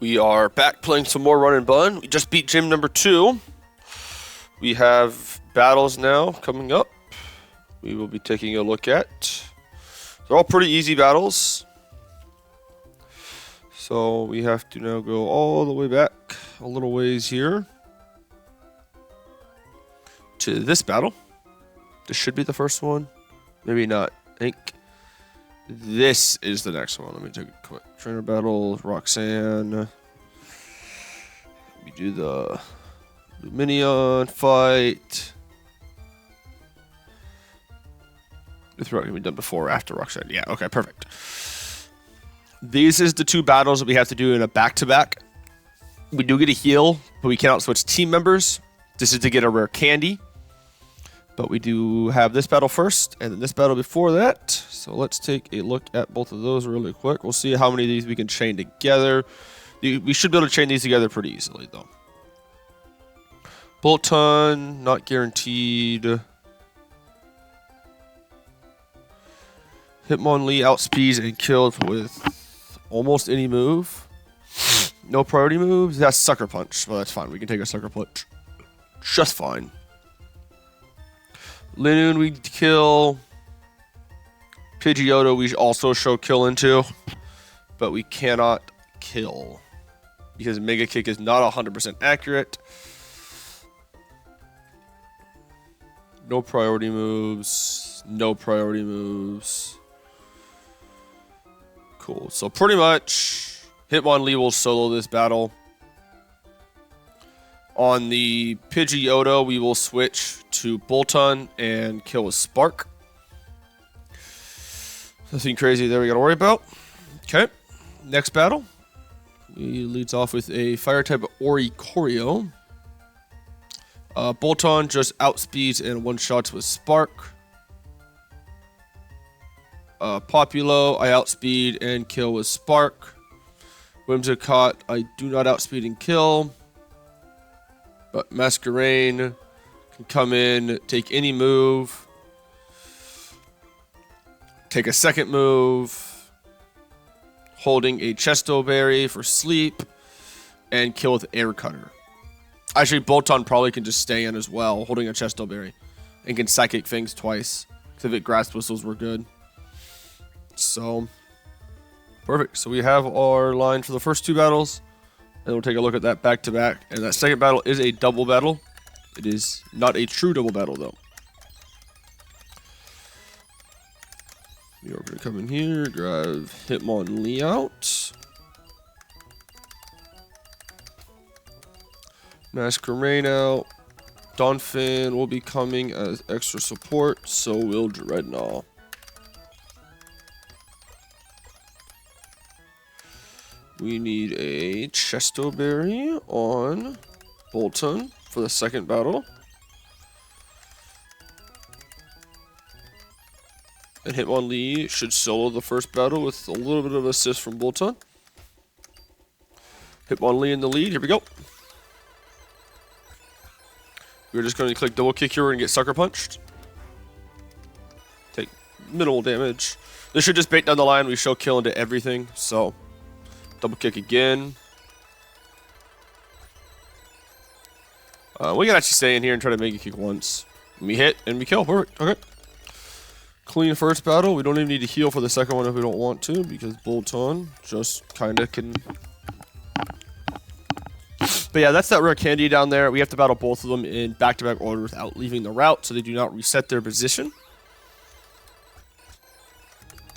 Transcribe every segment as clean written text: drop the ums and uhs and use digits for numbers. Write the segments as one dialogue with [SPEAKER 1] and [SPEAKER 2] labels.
[SPEAKER 1] We are back playing some more Run and Bun. We just beat gym number 2. We have battles now coming up. We will be taking a look at. They're all pretty easy battles. So we have to now go all the way back a little ways here to this battle. This should be the first one. Maybe not. I think this is the next one. Let me take a quick trainer battle. Roxanne. We do the Luminion fight. This route can be done before or after Roxanne. Yeah, okay, perfect. These is the 2 battles that we have to do in a back-to-back. We do get a heal, but we cannot switch team members. This is to get a rare candy. But we do have this battle first, and then this battle before that. So let's take a look at both of those really quick. We'll see how many of these we can chain together. We should be able to chain these together pretty easily, though. Bolton, not guaranteed. Hitmonlee outspeeds and kills with almost any move. No priority moves. That's Sucker Punch. Well, that's fine. We can take a Sucker Punch just fine. Linoon we kill. Pidgeotto we also show kill into. But we cannot kill. Because Mega Kick is not 100% accurate. No priority moves. No priority moves. Cool. So pretty much Hitmonlee will solo this battle. On the Pidgeotto, we will switch to Bolton and kill with Spark. Nothing crazy there we gotta worry about. Okay. Next battle. He leads off with a fire type Oricorio. Bolton just outspeeds and one-shots with Spark. Populo, I outspeed and kill with Spark. Whimsicott, I do not outspeed and kill. But Masquerain can come in, take any move. Take a second move. Holding a Chesto Berry for sleep. And kill with Air Cutter. Actually, Bolton probably can just stay in as well, holding a Chesto Berry. And can Psychic Fangs twice. Because if it Grass Whistles, we're good. So, perfect. So we have our line for the first 2 battles. And we'll take a look at that back-to-back. And that second battle is a double battle. It is not a true double battle, though. We are going to come in here, grab Hitmonlee out. Masquerain out. Donphin will be coming as extra support, so will Dreadnought. We need a Chesto Berry on Bolton for the second battle. And Hitmonlee should solo the first battle with a little bit of assist from Bolton. Hitmonlee in the lead. Here we go. We're just going to click double kick here and get sucker punched. Take minimal damage. This should just bait down the line. We show kill into everything, so... Double kick again. We can actually stay in here and try to make a kick once. And we hit and we kill. Perfect. Okay. Clean first battle. We don't even need to heal for the second one if we don't want to, because Bolton just kind of can. But yeah, that's that rare candy down there. We have to battle both of them in back-to-back order without leaving the route, so they do not reset their position.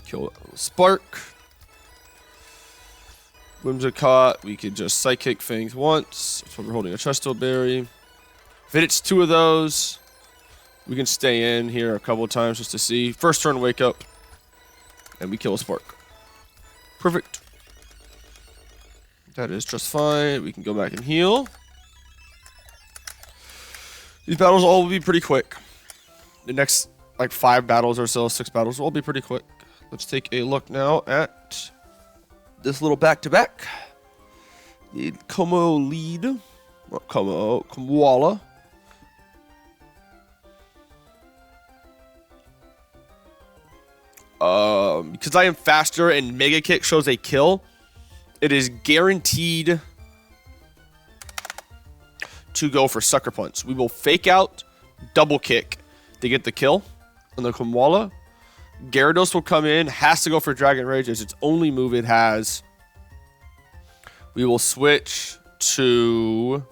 [SPEAKER 1] Kill Spark. Whimsicott, we could just Psychic Fangs once. That's why we're holding a Chesto Berry. If it hits 2 of those, we can stay in here a couple of times just to see. First turn, wake up, and we kill a Spark. Perfect. That is just fine. We can go back and heal. These battles all will be pretty quick. The next, like, 5 battles or so, 6 battles will all be pretty quick. Let's take a look now at this little back-to-back. The Como lead. Not Como, Koala. Because I am faster and Mega Kick shows a kill, it is guaranteed to go for Sucker Punch. We will fake out, double kick to get the kill on the Koala. Gyarados will come in, has to go for Dragon Rage. It's its only move it has. We will switch to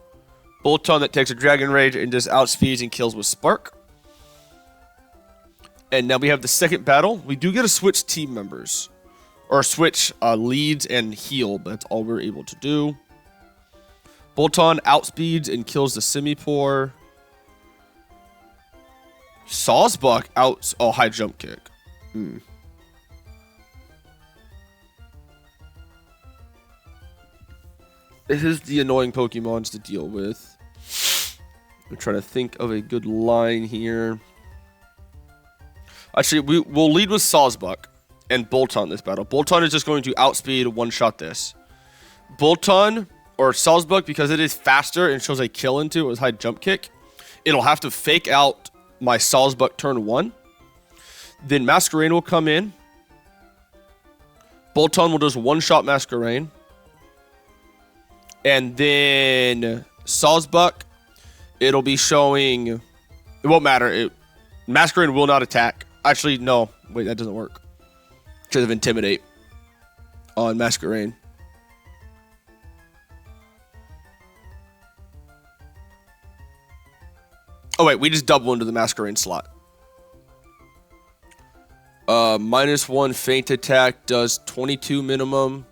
[SPEAKER 1] Bolton that takes a Dragon Rage and just outspeeds and kills with Spark. And now we have the second battle. We do get to switch team members. Or switch leads and heal, but that's all we're able to do. Bolton outspeeds and kills the Simipour. Sawsbuck high jump kick. This is the annoying Pokemons to deal with. I'm trying to think of a good line here. Actually, we'll lead with Sawsbuck and Bolton this battle. Bolton is just going to outspeed one-shot this. Bolton or Sawsbuck, because it is faster and shows a kill into it with high jump kick, it'll have to fake out my Sawsbuck turn 1. Then Masquerain will come in. Bolton will just one-shot Masquerain. And then Sawsbuck, it'll be showing... It won't matter. Masquerain will not attack. Actually, no. Wait, that doesn't work. Should have Intimidate on Masquerain. Oh, wait. We just double into the Masquerain slot. -1 Feint Attack does 22 minimum.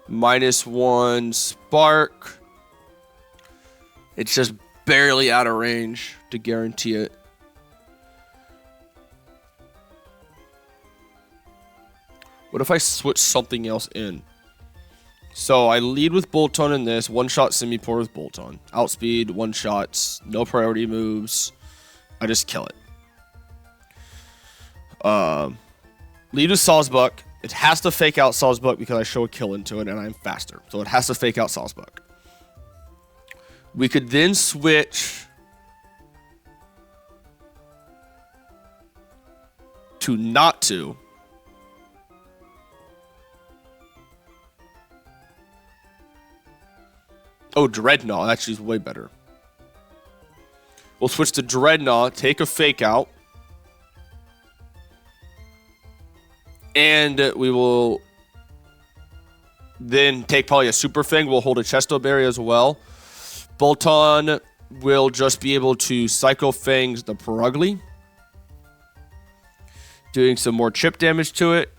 [SPEAKER 1] -1 Spark. It's just barely out of range to guarantee it. What if I switch something else in? So I lead with Bolton in this. One-shot Simipour with Bolton. Outspeed, one-shots, no priority moves. I just kill it. Lead with Sawsbuck. It has to fake out Sawsbuck because I show a kill into it and I'm faster. So it has to fake out Sawsbuck. We could then switch to not to. Oh, Dreadnought actually is way better. We'll switch to Dreadnought, take a fake out. And we will then take probably a Super Fang. We'll hold a Chesto Berry as well. Bolton will just be able to Psycho Fangs the Purugly, doing some more chip damage to it.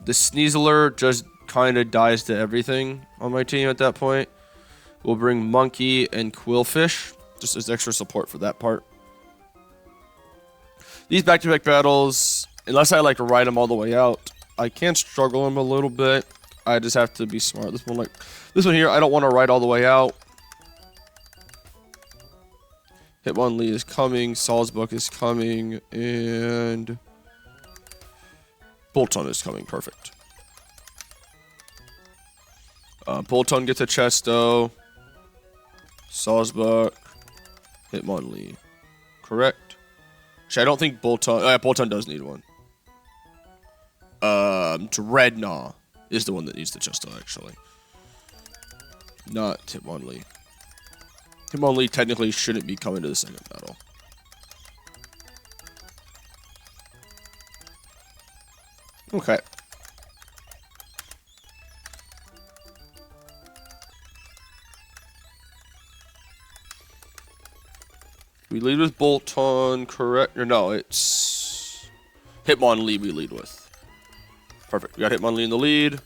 [SPEAKER 1] The Sneasler just kind of dies to everything on my team at that point. We'll bring Monkey and Quillfish, just as extra support for that part. These back-to-back battles, unless I like to ride them all the way out, I can struggle them a little bit. I just have to be smart. This one here, I don't want to ride all the way out. Hitmonlee is coming, Sawsbuck is coming, and Bolton is coming. Perfect. Bolton gets a Chesto. Sawsbuck, Hitmonlee. Correct. Actually, I don't think Bolton... Bolton does need one. Dreadnought is the one that needs the Chesto, actually. Not Hitmonlee. Hitmonlee technically shouldn't be coming to the second battle. Okay. We lead with Bolton, correct? Or no, it's Hitmonlee we lead with. Perfect. We got Hitmonlee in the lead.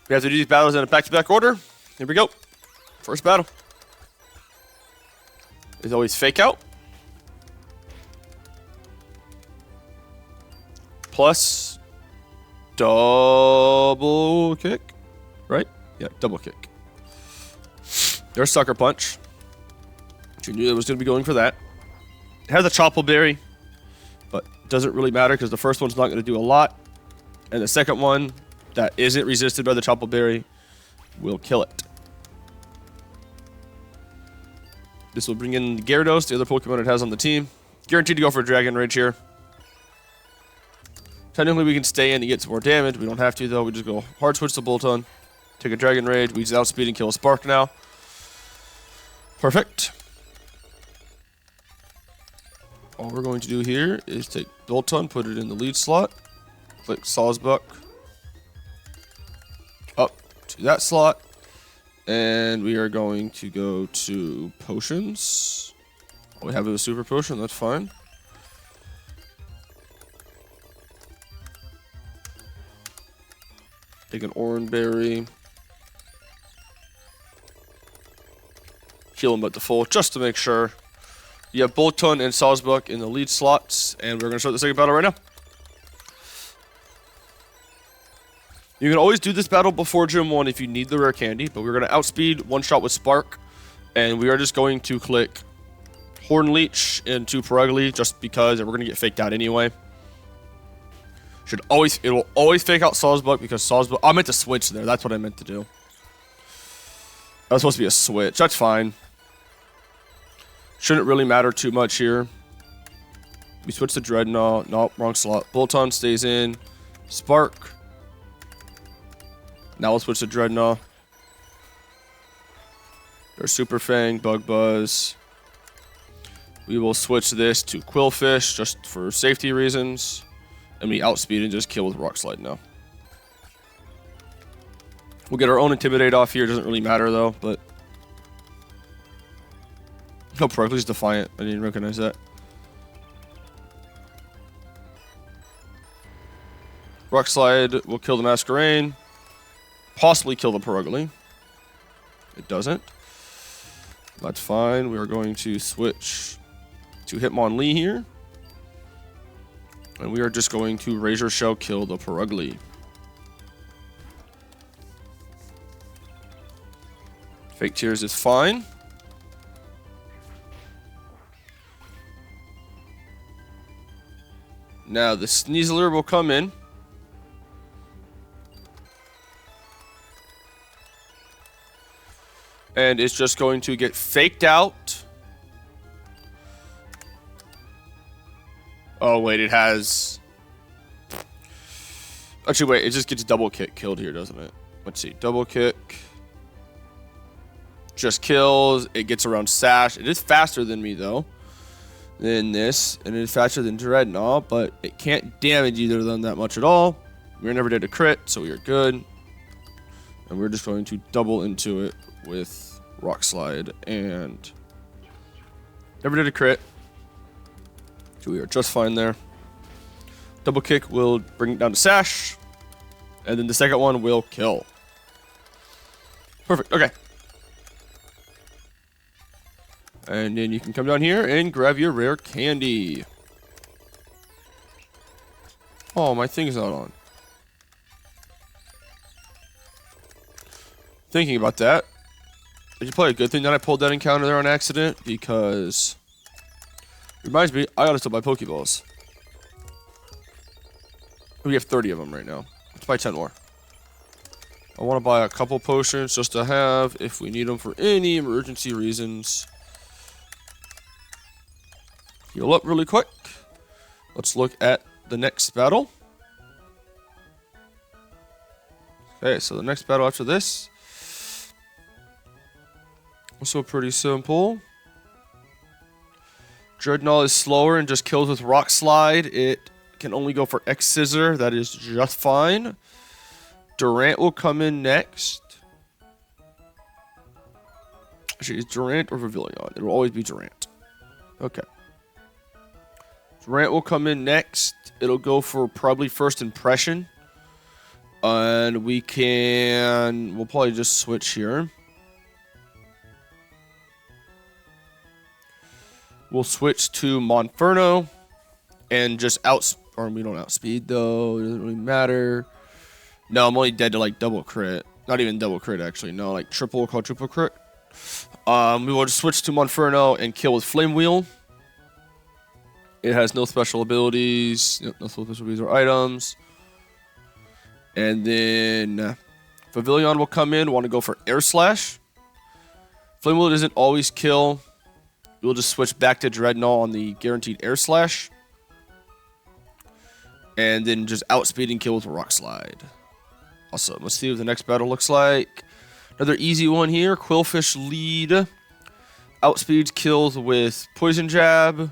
[SPEAKER 1] We have to do these battles in a back-to-back order. Here we go. First battle. Is always fake out. Plus double kick. Right? Yeah, double kick. There's Sucker Punch. You knew it was going to be going for that. It has a Chople Berry, but it doesn't really matter because the first one's not going to do a lot. And the second one that isn't resisted by the Chople Berry will kill it. This will bring in Gyarados, the other Pokemon it has on the team. Guaranteed to go for Dragon Rage here. Technically, we can stay in to get some more damage. We don't have to, though. We just go hard switch to Bolton. Take a Dragon Rage. We just outspeed and kill a Spark now. Perfect. All we're going to do here is take Bolton, put it in the lead slot. Click Sawsbuck. Up to that slot. And we are going to go to Potions. All we have is a Super Potion. That's fine. Take an Orange Berry. Heal him at the full, just to make sure. You have Bolton and Sawsbuck in the lead slots, and we're going to start the second battle right now. You can always do this battle before Gym 1 if you need the rare candy, but we're going to outspeed one shot with Spark, and we are just going to click Horn Leech into Perugly, just because we're going to get faked out anyway. It will always fake out Sawsbuck because Sawsbuck. I meant to switch there. That's what I meant to do. That was supposed to be a switch. That's fine. Shouldn't really matter too much here. We switch to Dreadnought. Nope, wrong slot. Bolton stays in. Spark. Now we'll switch to Dreadnought. There's Super Fang, Bug Buzz. We will switch this to Quillfish just for safety reasons. And we outspeed and just kill with Rock Slide now. We'll get our own Intimidate off here. Doesn't really matter though, but... No, Perugly's Defiant. I didn't recognize that. Rock Slide will kill the Masquerain. Possibly kill the Perugly. It doesn't. That's fine. We are going to switch to Hitmonlee here. And we are just going to Razor Shell kill the Perugly. Fake Tears is fine. Now the Sneasler will come in. And it's just going to get faked out. Oh, wait, it has... Actually, wait, it just gets double kick killed here, doesn't it? Let's see, double kick. Just kills. It gets around Sash. It is faster than me, though. Than this. And it is faster than Dreadnought, but it can't damage either of them that much at all. We never did a crit, so we are good. And we're just going to double into it with Rock Slide and... Never did a crit. So we are just fine there. Double kick will bring it down to Sash. And then the second one will kill. Perfect. Okay. And then you can come down here and grab your rare candy. Oh, my thing's not on. Thinking about that. It's probably a good thing that I pulled that encounter there on accident, because... Reminds me, I gotta still buy Pokeballs. We have 30 of them right now. Let's buy 10 more. I want to buy a couple potions just to have if we need them for any emergency reasons. Heal up really quick. Let's look at the next battle. Okay, so the next battle after this. Also pretty simple. Dreadnought is slower and just kills with Rock Slide. It can only go for X Scissor. That is just fine. Durant will come in next. Actually, is Durant or Pavilion? It will always be Durant. Okay. Durant will come in next. It'll go for probably First Impression. And we'll probably just switch here. We'll switch to Monferno and just or we don't outspeed though. It doesn't really matter. No, I'm only dead to like double crit. Not even double crit actually. No, like triple or quadruple crit. We will just switch to Monferno and kill with Flame Wheel. It has no special abilities. No special abilities or items. And then Pavilion will come in. Want to go for Air Slash. Flame Wheel doesn't always kill. We'll just switch back to Dreadnought on the guaranteed Air Slash. And then just outspeed and kill with a Rock Slide. Awesome. Let's see what the next battle looks like. Another easy one here. Quillfish lead. Outspeeds kills with Poison Jab.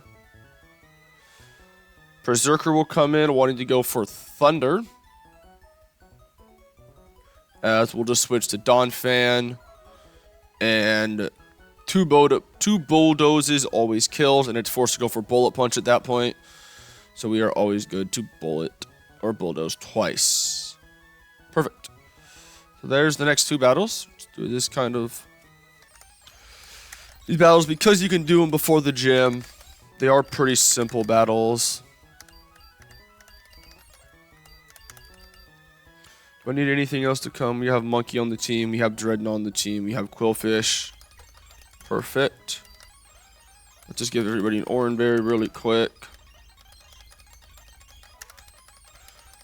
[SPEAKER 1] Berserker will come in wanting to go for Thunder. As we'll just switch to Dawn Fan. And two bulldozes always kills, and it's forced to go for Bullet Punch at that point. So we are always good to bullet or bulldoze twice. Perfect. So there's the next two battles. Let's do this kind of... These battles, because you can do them before the gym, they are pretty simple battles. Do I need anything else to come? We have Monkey on the team. We have Dreadnought on the team. We have Quillfish. Perfect. Let's just give everybody an Oran Berry really quick.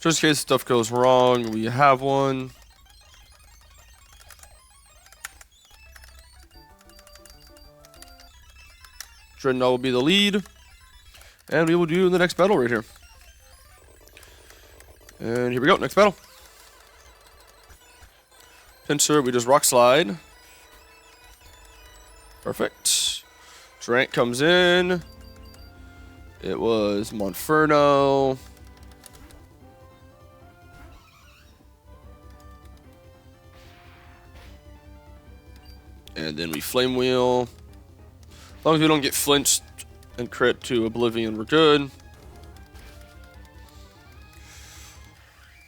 [SPEAKER 1] Just in case stuff goes wrong, we have one. Dreadnought will be the lead. And we will do the next battle right here. And here we go, next battle. Pincer, we just Rock Slide. Perfect. Drank comes in. It was Monferno. And then we Flame Wheel. As long as we don't get flinched and crit to Oblivion, we're good.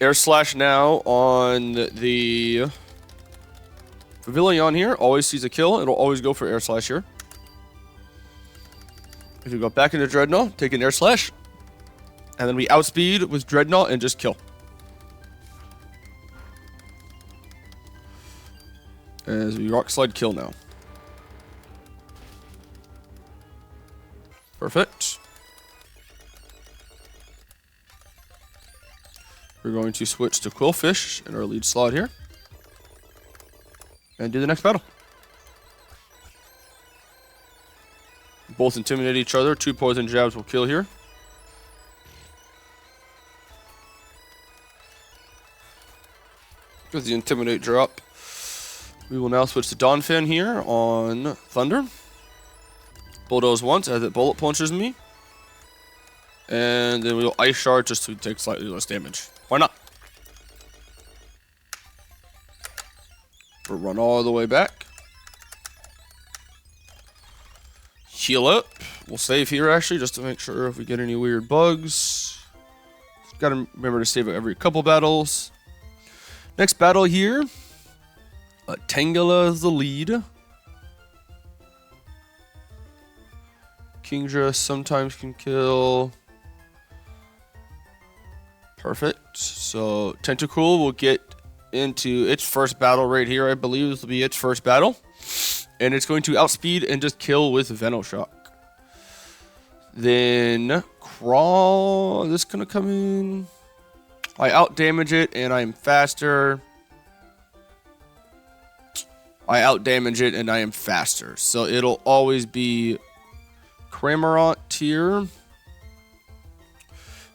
[SPEAKER 1] Air Slash now on the Pavilion here. Always sees a kill. It'll always go for Air Slash here. If we go back into Dreadnought, take an Air Slash. And then we outspeed with Dreadnought and just kill. As we Rock Slide kill now. Perfect. We're going to switch to Quillfish in our lead slot here. And do the next battle. Both intimidate each other. 2 poison jabs will kill here. With the intimidate drop. We will now switch to Donphan here on Thunder. Bulldoze once as it bullet punches me. And then we'll Ice Shard just to take slightly less damage. Why not? We'll run all the way back. Heal up. We'll save here actually just to make sure if we get any weird bugs. Gotta remember to save it every couple battles. Next battle here. Tangela is the lead. Kingdra sometimes can kill. Perfect. So Tentacool will get into its first battle right here. I believe this will be its first battle. And it's going to outspeed and just kill with Venoshock. Then Crawl. This is going to come in. I outdamage it and I'm faster. I outdamage it and I am faster. So it'll always be Cramorant here.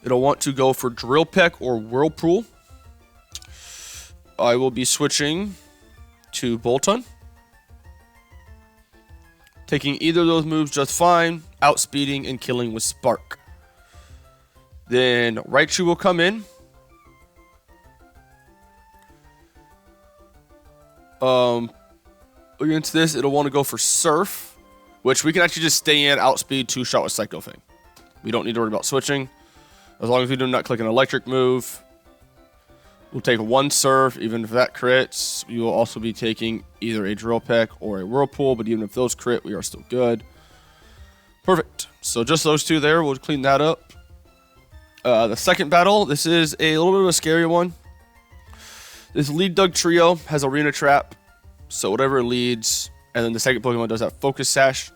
[SPEAKER 1] It'll want to go for Drill Peck or Whirlpool. I will be switching to Bolton. Taking either of those moves just fine. Outspeeding and killing with Spark. Then Raichu will come in. Against this, it'll want to go for Surf, which we can actually just stay in, outspeed, 2-shot with Psycho Fang. We don't need to worry about switching. As long as we do not click an electric move, we'll take 1 Surf. Even if that crits, we will also be taking either a Drill Peck or a Whirlpool, but even if those crit, we are still good. Perfect. So just those two there, we'll clean that up. The second battle, this is a little bit of a scary one. This lead Dug trio has Arena Trap, so whatever it leads, and then the second Pokemon does that Focus Sash.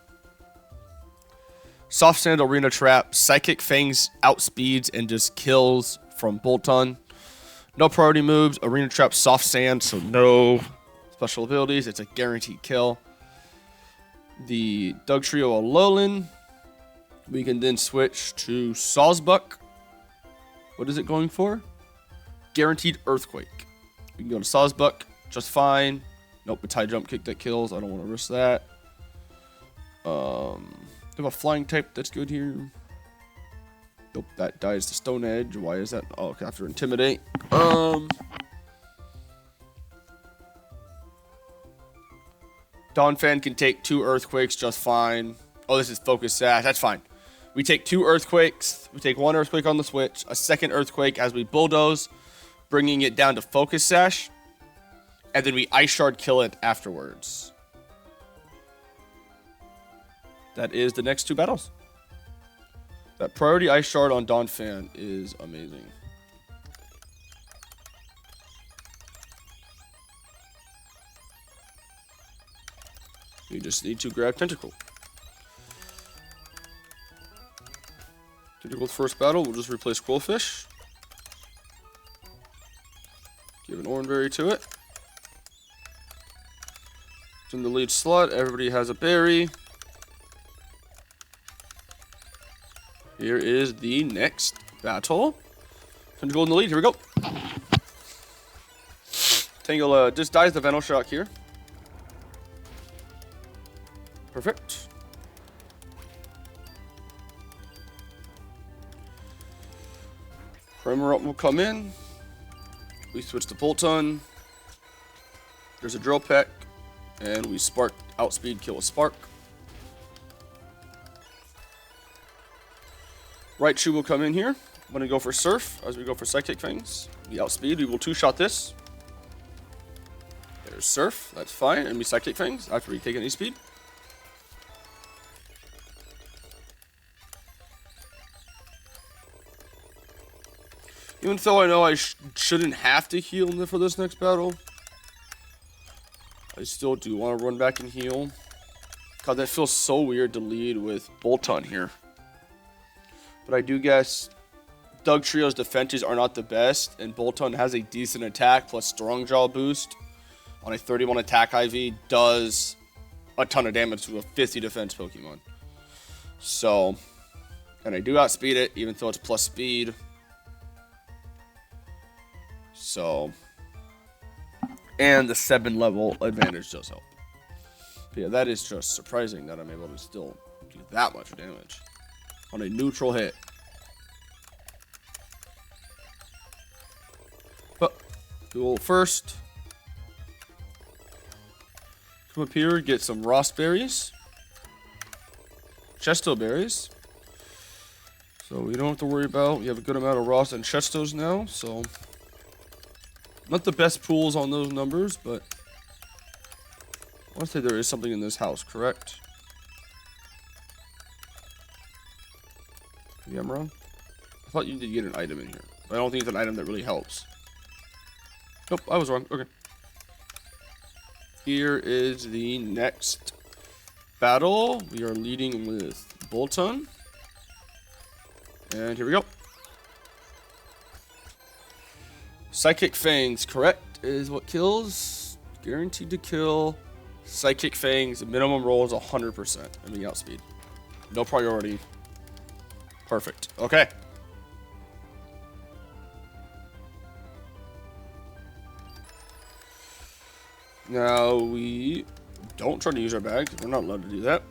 [SPEAKER 1] Soft Sand, Arena Trap, Psychic Fangs outspeeds and just kills from Bolton. No priority moves, Arena Trap, Soft Sand, so no special abilities. It's a guaranteed kill. The Dug trio Alolan. We can then switch to Sawsbuck. What is it going for? Guaranteed Earthquake. We can go to Sawsbuck just fine. Nope, a tie jump kick that kills. I don't want to risk that. Have a flying type that's good here. Nope, that dies to Stone Edge. Why is that? Oh, okay, after Intimidate. Donphan can take 2 Earthquakes just fine. Oh, this is Focus Sash. That's fine. We take 2 Earthquakes. We take 1 Earthquake on the switch. A second Earthquake as we bulldoze, bringing it down to Focus Sash. And then we Ice Shard kill it afterwards. That is the next 2 battles. That priority Ice Shard on Donphan is amazing. You just need to grab Tentacle. Tentacle's first battle, we'll just replace Quillfish. Give an Oranberry to it. It's in the lead slot, everybody has a berry. Here is the next battle. Tentacle in the lead, here we go. Tangle just dies the Venoshock here. Perfect. Primer will come in. We switch to Bolton. There's a Drill Peck. And we Spark, Outspeed, kill a Spark. Raichu will come in here. I'm going to go for Surf as we go for Psychic Fangs. We Outspeed, we will 2-shot this. There's Surf, that's fine. And we Psychic Fangs after we take any speed. Even though I know I shouldn't have to heal for this next battle, I still do want to run back and heal. God, that feels so weird to lead with Bolton here. But I do guess Dugtrio's defenses are not the best, and Bolton has a decent attack plus Strong Jaw boost on a 31 attack IV does a ton of damage to a 50 defense Pokemon. So, and I do outspeed it, even though it's plus speed. So, and the 7 level advantage does help. But yeah, that is just surprising that I'm able to still do that much damage on a neutral hit. But, we'll first come up here, get some Ross berries, Chesto berries. So we don't have to worry about, we have a good amount of Ross and Chestos now, so not the best pools on those numbers, but I want to say there is something in this house, correct? Maybe I'm wrong? I thought you did get an item in here, but I don't think it's an item that really helps. Nope, I was wrong. Okay. Here is the next battle. We are leading with Bolton. And here we go. Psychic Fangs, correct, is what kills. Guaranteed to kill. Psychic Fangs, the minimum roll is 100%. And we outspeed. No priority. Perfect. Okay. Now we don't try to use our bag. We're not allowed to do that.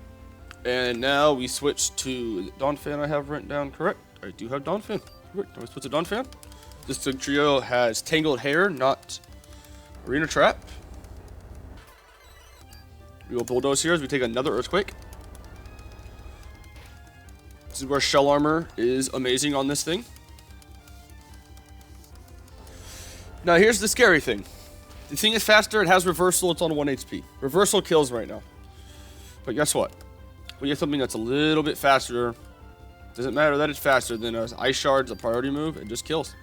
[SPEAKER 1] And now we switch to Donphan. I have written down correct. I do have Donphan. Correct. Now we switch to Donphan. This trio has Tangled Hair, not Arena Trap. We will bulldoze here as we take another Earthquake. This is where Shell Armor is amazing on this thing. Now here's the scary thing. The thing is faster, it has Reversal, it's on 1 HP. Reversal kills right now. But guess what? We have something that's a little bit faster. Doesn't matter that it's faster than Ice Shard's a priority move, it just kills.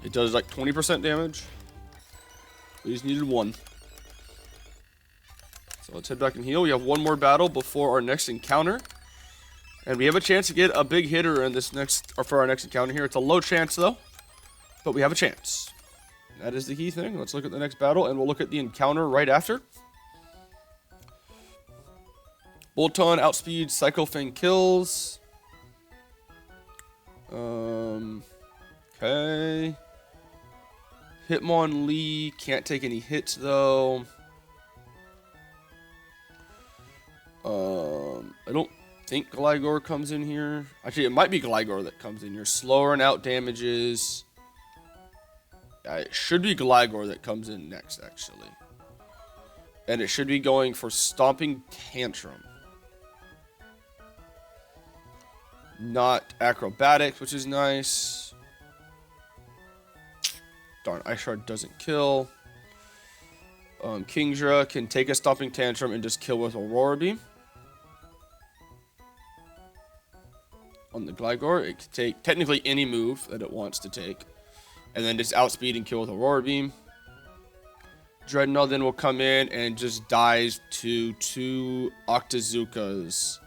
[SPEAKER 1] It does like 20% damage. We just needed 1. So let's head back and heal. We have 1 more battle before our next encounter. And we have a chance to get a big hitter in this next, or for our next encounter here. It's a low chance though, but we have a chance. That is the key thing. Let's look at the next battle and we'll look at the encounter right after. Bolton, Outspeed, Psycho Fang kills. Okay. Hitmonlee can't take any hits though. I don't think Gligar comes in here. Actually, it might be Gligar that comes in here. Slower and out damages. It should be Gligar that comes in next, actually. And it should be going for Stomping Tantrum. Not Acrobatics, which is nice. Darn, Ice Shard doesn't kill. Kingdra can take a Stomping Tantrum and just kill with Aurora Beam. On the Gligar, it can take technically any move that it wants to take. And then just outspeed and kill with Aurora Beam. Dreadnought then will come in and just dies to 2 Octazookas.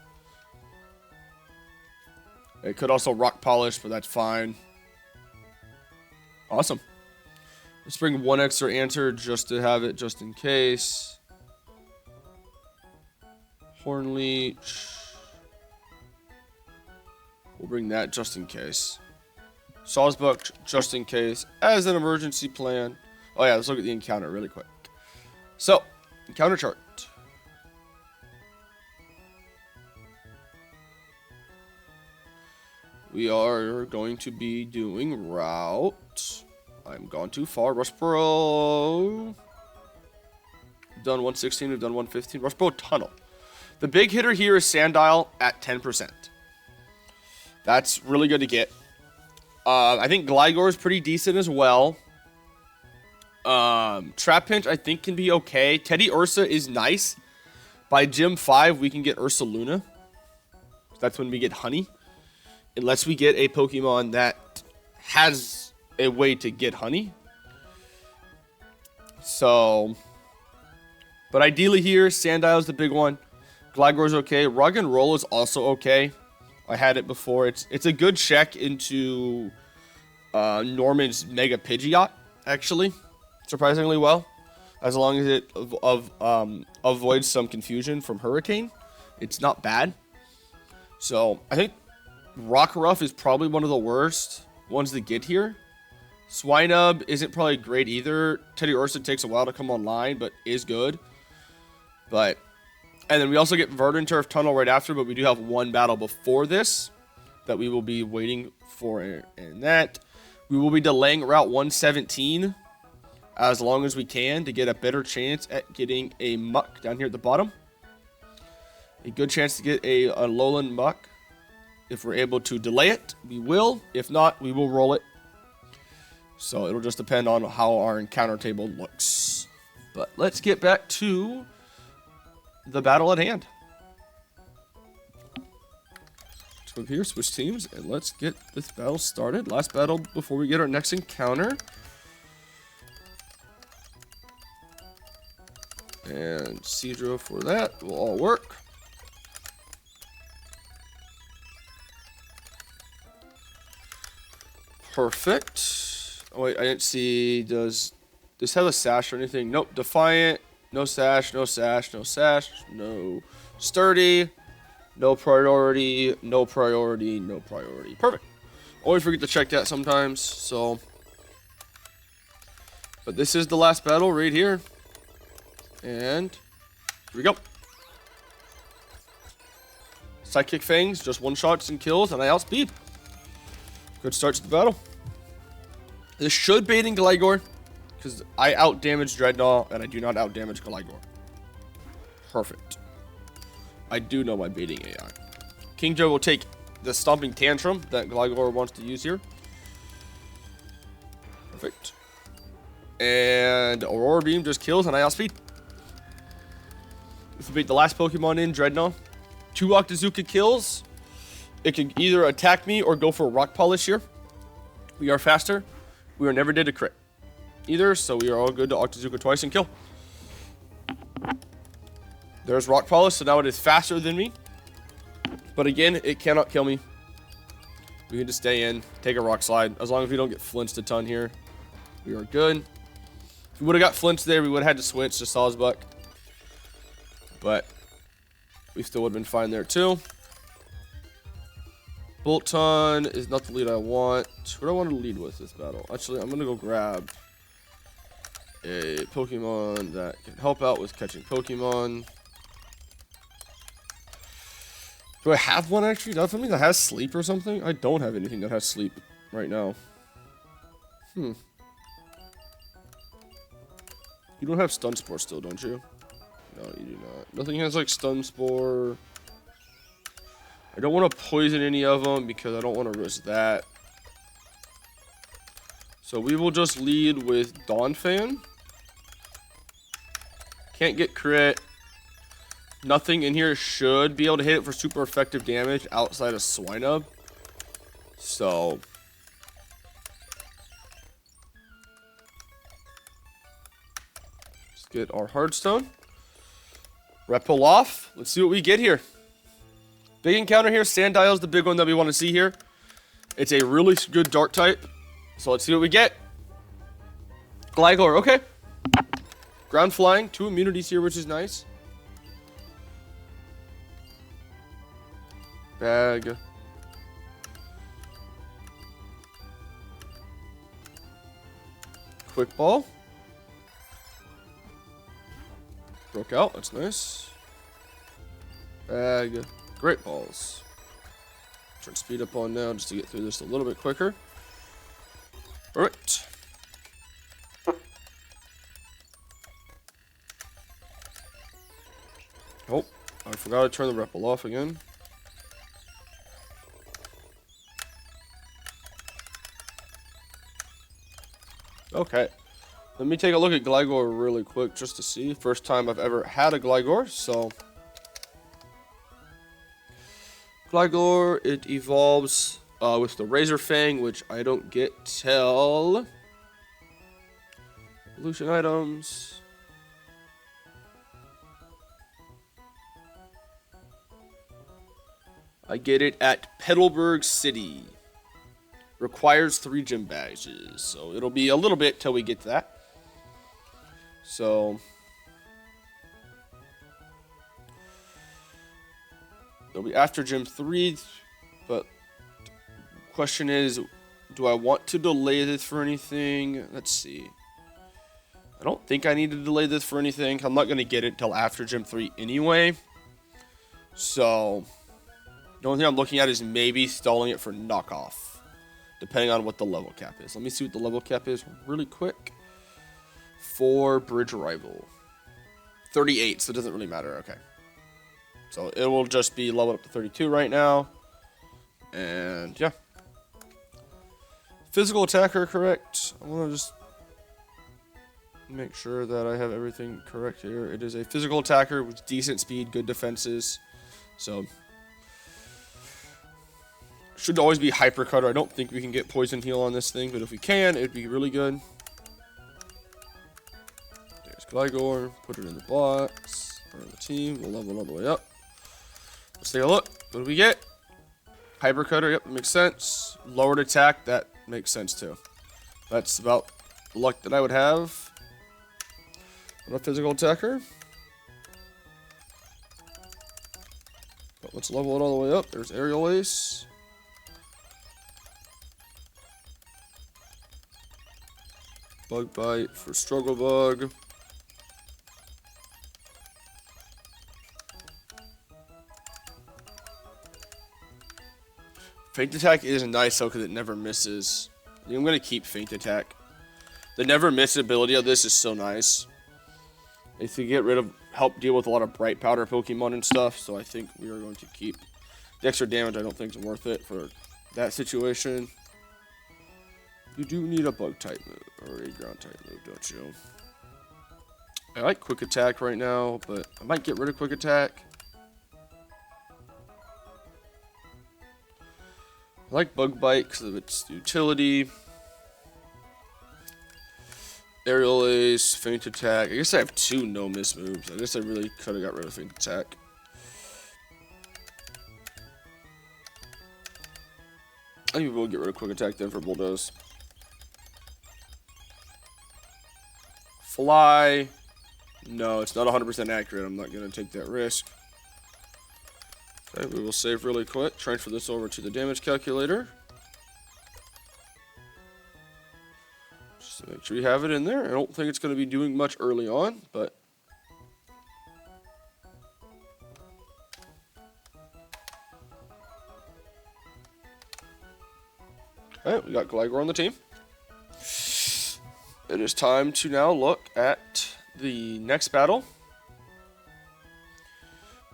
[SPEAKER 1] It could also Rock Polish, but that's fine. Awesome. Let's bring 1 extra answer just to have it, just in case. Hornleech. We'll bring that just in case. Sawsbuck just in case, as an emergency plan. Oh yeah, let's look at the encounter really quick. So, encounter chart. We are going to be doing route. I'm gone too far. Rustboro. We've done 116, we've done 115. Rustboro Tunnel. The big hitter here is Sandile at 10%. That's really good to get. I think Gligar is pretty decent as well. Trapinch, I think, can be okay. Teddy Ursa is nice. By Gym 5, we can get Ursa Luna. That's when we get Honey. Unless we get a Pokemon that has a way to get Honey. So, but ideally here, Sandile's the big one. Gligar's okay. Rug and Roll is also okay. I had it before. It's a good check into Norman's Mega Pidgeot, actually. Surprisingly well. As long as it avoids some confusion from Hurricane. It's not bad. So, I think Rockruff is probably one of the worst ones to get here. Swinub isn't probably great either. Teddy Ursa takes a while to come online, but is good. And then we also get Verdant Turf Tunnel right after, but we do have one battle before this that we will be waiting for. And that we will be delaying Route 117 as long as we can to get a better chance at getting a Muck down here at the bottom. A good chance to get a Alolan Muck. If we're able to delay it, we will. If not, we will roll it. So it'll just depend on how our encounter table looks. But let's get back to the battle at hand. Let's move here, switch teams, and let's get this battle started. Last battle before we get our next encounter. And Seadra for that will all work. Perfect. Oh wait, I didn't see, does this have a sash or anything? Nope, Defiant. No sash, no sash, no sash, no sturdy, no priority, no priority, no priority. Perfect. Always forget to check that sometimes, so. But this is the last battle right here. And here we go. Psychic Fangs, just one-shots and kills, and I outspeed. Good start to the battle. This should bait in Gligar. Because I out-damage Dreadnought, and I do not out-damage Gligar. Perfect. I do know my baiting AI. Kingdra will take the Stomping Tantrum that Gligar wants to use here. Perfect. And Aurora Beam just kills, and I outspeed. This will be the last Pokemon in, Dreadnought. 2 Octazooka kills. It can either attack me or go for a Rock Polish here. We are faster. We are never did a crit either, so we are all good to Octazooka twice and kill. There's Rock Polish, so now it is faster than me. But again, it cannot kill me. We can just stay in, take a Rock Slide. As long as we don't get flinched a ton here, we are good. If we would have got flinched there, we would have had to switch to Sawsbuck. But we still would have been fine there too. Bolton is not the lead I want. What do I want to lead with this battle? Actually, I'm going to go grab a Pokemon that can help out with catching Pokemon. Do I have one actually? Do I have something that has sleep or something? I don't have anything that has sleep right now. You don't have Stun Spore still, don't you? No, you do not. Nothing has like Stun Spore. I don't want to poison any of them because I don't want to risk that. So we will just lead with Donphan. Can't get crit. Nothing in here should be able to hit it for super effective damage outside of Swinub. So let's get our Hearthstone. Repel off. Let's see what we get here. Big encounter here. Sandile is the big one that we want to see here. It's a really good dark type. So let's see what we get. Gligar, okay. Ground flying, 2 immunities here, which is nice. Bag. Quick ball. Broke out, that's nice. Bag. Great balls. Turn speed up on now just to get through this a little bit quicker. Alright. Oh, I forgot to turn the Repel off again. Okay. Let me take a look at Gligar really quick just to see. First time I've ever had a Gligar, so Gligar, it evolves with the Razor Fang, which I don't get till evolution items. I get it at Petalburg City. Requires 3 gym badges, so it'll be a little bit till we get to that. So it'll be after Gym 3, but question is, do I want to delay this for anything? Let's see. I don't think I need to delay this for anything. I'm not going to get it till after Gym 3 anyway. So the only thing I'm looking at is maybe stalling it for knockoff, depending on what the level cap is. Let me see what the level cap is really quick. For Bridge Rival. 38, so it doesn't really matter. Okay. So it will just be leveled up to 32 right now. And yeah. Physical attacker, correct. I want to just make sure that I have everything correct here. It is a physical attacker with decent speed, good defenses. So should always be Hyper Cutter. I don't think we can get Poison Heal on this thing, but if we can, it'd be really good. There's Gligar. Put it in the box. Or the team. We'll level it all the way up. Let's take a look. What do we get? Hyper Cutter. Yep, makes sense. Lowered attack. That makes sense too. That's about the luck that I would have on a physical attacker. But let's level it all the way up. There's Aerial Ace. Bug Bite for Struggle Bug. Feint Attack is nice though because it never misses. I think I'm going to keep Feint Attack. The never miss ability of this is so nice. If you get rid of, help deal with a lot of Bright Powder Pokemon and stuff, so I think we are going to keep the extra damage. I don't think is worth it for that situation. You do need a bug type move, or a ground type move, don't you? I like quick attack right now, but I might get rid of quick attack. I like bug bite because of its utility. Aerial Ace, Feint Attack. I guess I have 2 no-miss moves. I guess I really could have got rid of Feint Attack. I think we'll get rid of quick attack then for Bulldoze. Fly. No, it's not 100% accurate. I'm not going to take that risk. Okay, we will save really quick. Transfer this over to the damage calculator. Just to make sure you have it in there. I don't think it's going to be doing much early on, but... Okay, we got Gligar on the team. It is time to now look at the next battle.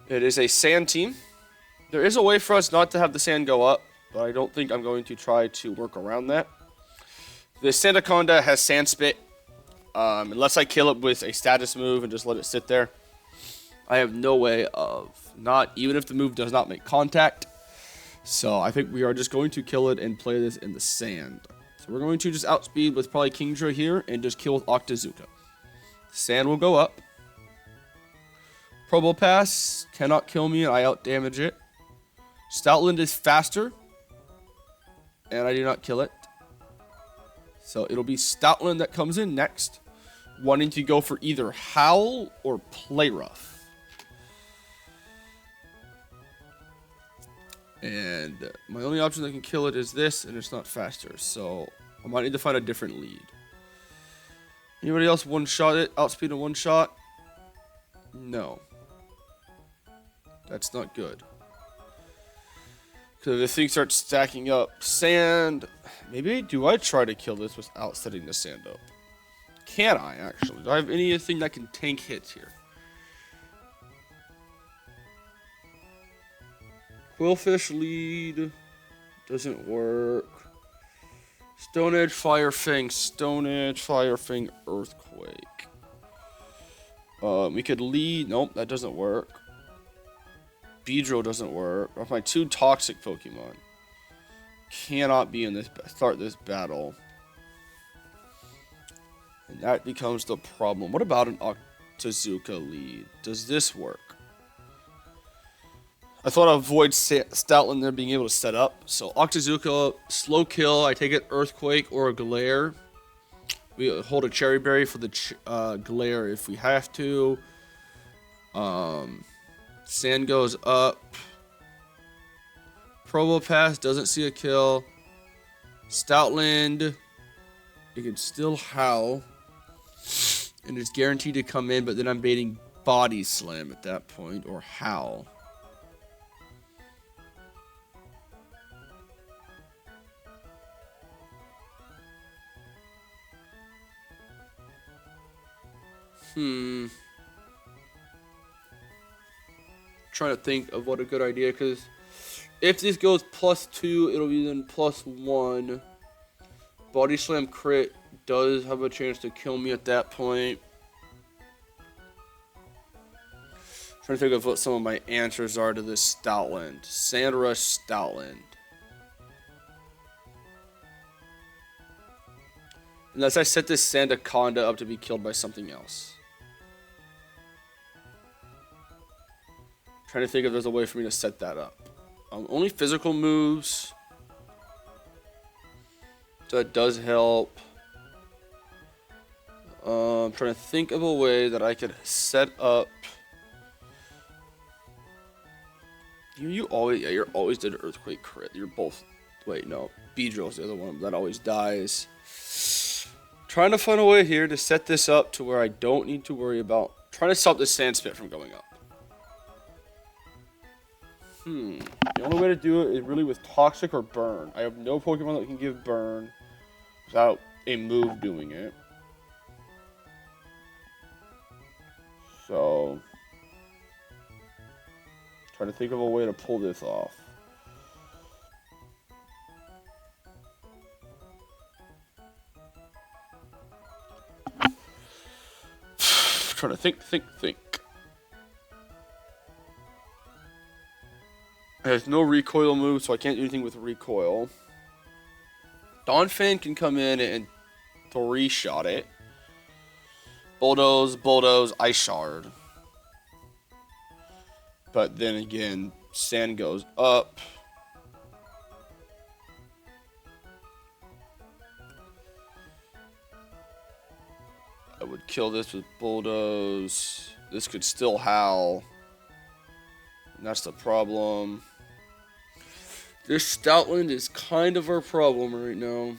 [SPEAKER 1] It is a sand team. There is a way for us not to have the sand go up, but I don't think I'm going to try to work around that. The Sandaconda has Sand Spit. Unless I kill it with a status move and just let it sit there, I have no way of not, even if the move does not make contact. So I think we are just going to kill it and play this in the sand. So we're going to just outspeed with probably Kingdra here and just kill with Octazooka. Sand will go up. Probopass cannot kill me and I outdamage it. Stoutland is faster. And I do not kill it. So it'll be Stoutland that comes in next. Wanting to go for either Howl or Play Rough. And my only option that can kill it is this, and it's not faster. So I might need to find a different lead. Anybody else one-shot it? Outspeed in one shot? No. That's not good. Because if things start stacking up, sand... Maybe do I try to kill this without setting the sand up? Can I, actually? Do I have anything that can tank hits here? Quillfish lead. Doesn't work. Stone Edge, Fire Fang. Stone Edge, Fire Fang, Earthquake. We could lead... Nope, that doesn't work. Beedrill doesn't work. Of my two toxic Pokemon. Cannot be in this... Start this battle. And that becomes the problem. What about an Octazooka lead? Does this work? I thought I'd avoid Stoutland there being able to set up. So Octazooka, slow kill. I take it Earthquake or a Glare. We hold a Cherry Berry for the Glare if we have to. Sand goes up. Probopass doesn't see a kill. Stoutland, it can still howl. And it's guaranteed to come in, but then I'm baiting Body Slam at that point, or Howl. Trying to think of what a good idea, because if this goes +2, it'll be then +1. Body Slam crit does have a chance to kill me at that point. Trying to think of what some of my answers are to this Stoutland. Sandrush Stoutland. Unless I set this Sandaconda up to be killed by something else. Trying to think if there's a way for me to set that up. Only physical moves. So it does help. I'm trying to think of a way that I could set up. You always, yeah, you're always did Earthquake crit. You're both. Wait, no. Beedrill's the other one that always dies. Trying to find a way here to set this up to where I don't need to worry about trying to stop this Sand Spit from going up. The only way to do it is really with Toxic or Burn. I have no Pokemon that can give Burn without a move doing it. So, trying to think of a way to pull this off. Trying to think. It has no recoil move, so I can't do anything with recoil. Donphan can come in and 3-shot it. Bulldoze, Ice Shard. But then again, Sand goes up. I would kill this with Bulldoze. This could still howl. And that's the problem. This Stoutland is kind of our problem right now.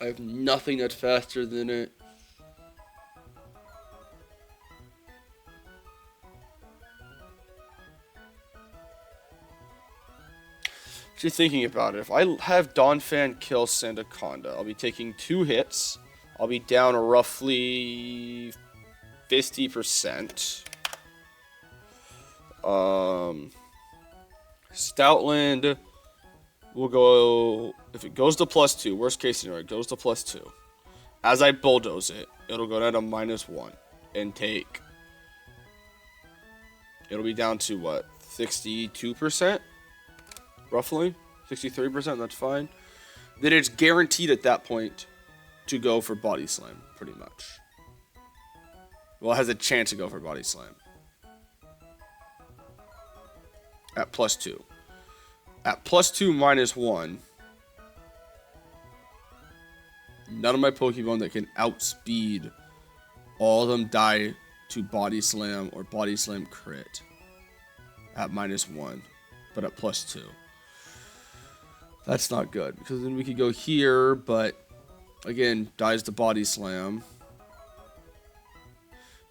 [SPEAKER 1] I have nothing that's faster than it. Just thinking about it, if I have Donphan kill Sandaconda, I'll be taking 2 hits. I'll be down roughly 50%. Stoutland will go, if it goes to +2, worst case scenario, it goes to +2. As I bulldoze it, it'll go down to -1 and take, it'll be down to what, 62%? Roughly 63%, that's fine. Then it's guaranteed at that point to go for Body Slam, pretty much. Well, it has a chance to go for Body Slam. At +2. At +2 -1, none of my Pokemon that can outspeed, all of them die to Body Slam or Body Slam crit. At -1, but at +2. That's not good, because then we could go here, but again, dies to Body Slam.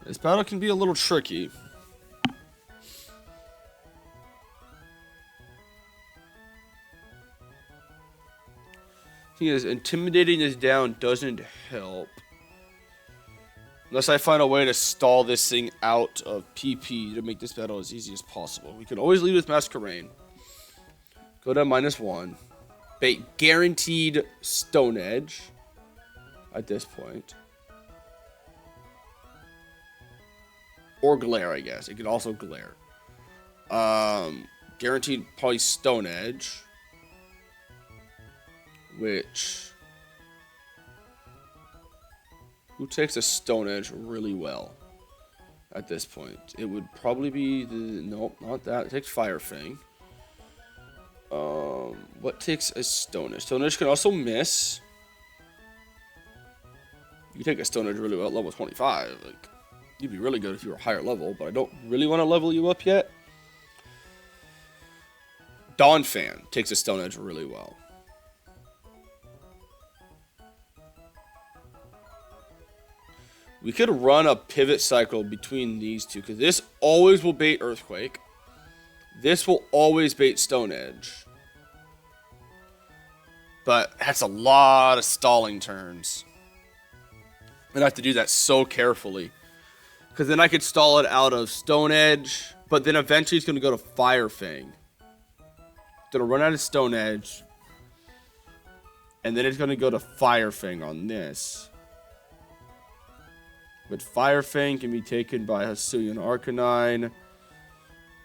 [SPEAKER 1] This battle can be a little tricky. Thing is, intimidating this down doesn't help. Unless I find a way to stall this thing out of PP to make this battle as easy as possible. We can always lead with Masquerain. Go to -1. Bait guaranteed Stone Edge at this point. Or Glare, I guess. It could also Glare. Guaranteed probably Stone Edge. Which... who takes a Stone Edge really well at this point? It would probably be the... nope, not that. It takes Fire Fang. What takes a Stone Edge? Stone Edge can also miss. You take a Stone Edge really well at level 25. Like, you'd be really good if you were higher level, but I don't really want to level you up yet. Donphan takes a Stone Edge really well. We could run a pivot cycle between these two, because this always will bait Earthquake. This will always bait Stone Edge. But that's a lot of stalling turns. And I have to do that so carefully. Because then I could stall it out of Stone Edge, but then eventually it's going to go to Fire Fang. It's going to run out of Stone Edge. And then it's going to go to Fire Fang on this. But Fire Fang can be taken by Hisuian Arcanine.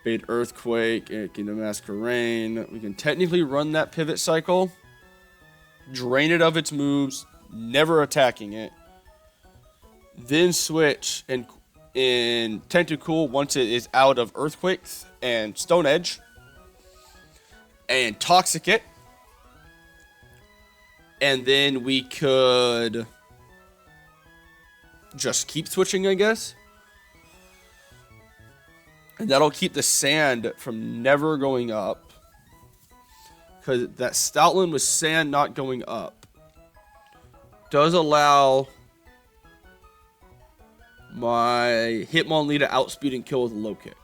[SPEAKER 1] Bait Earthquake, and Kingdom Masquerain. We can technically run that pivot cycle. Drain it of its moves, never attacking it. Then switch and in Tentacool once it is out of Earthquakes and Stone Edge. And Toxic it. And then we could just keep switching, I guess. And that'll keep the sand from never going up. Because that Stoutland with sand not going up does allow my Hitmonlee to outspeed and kill with a low kick.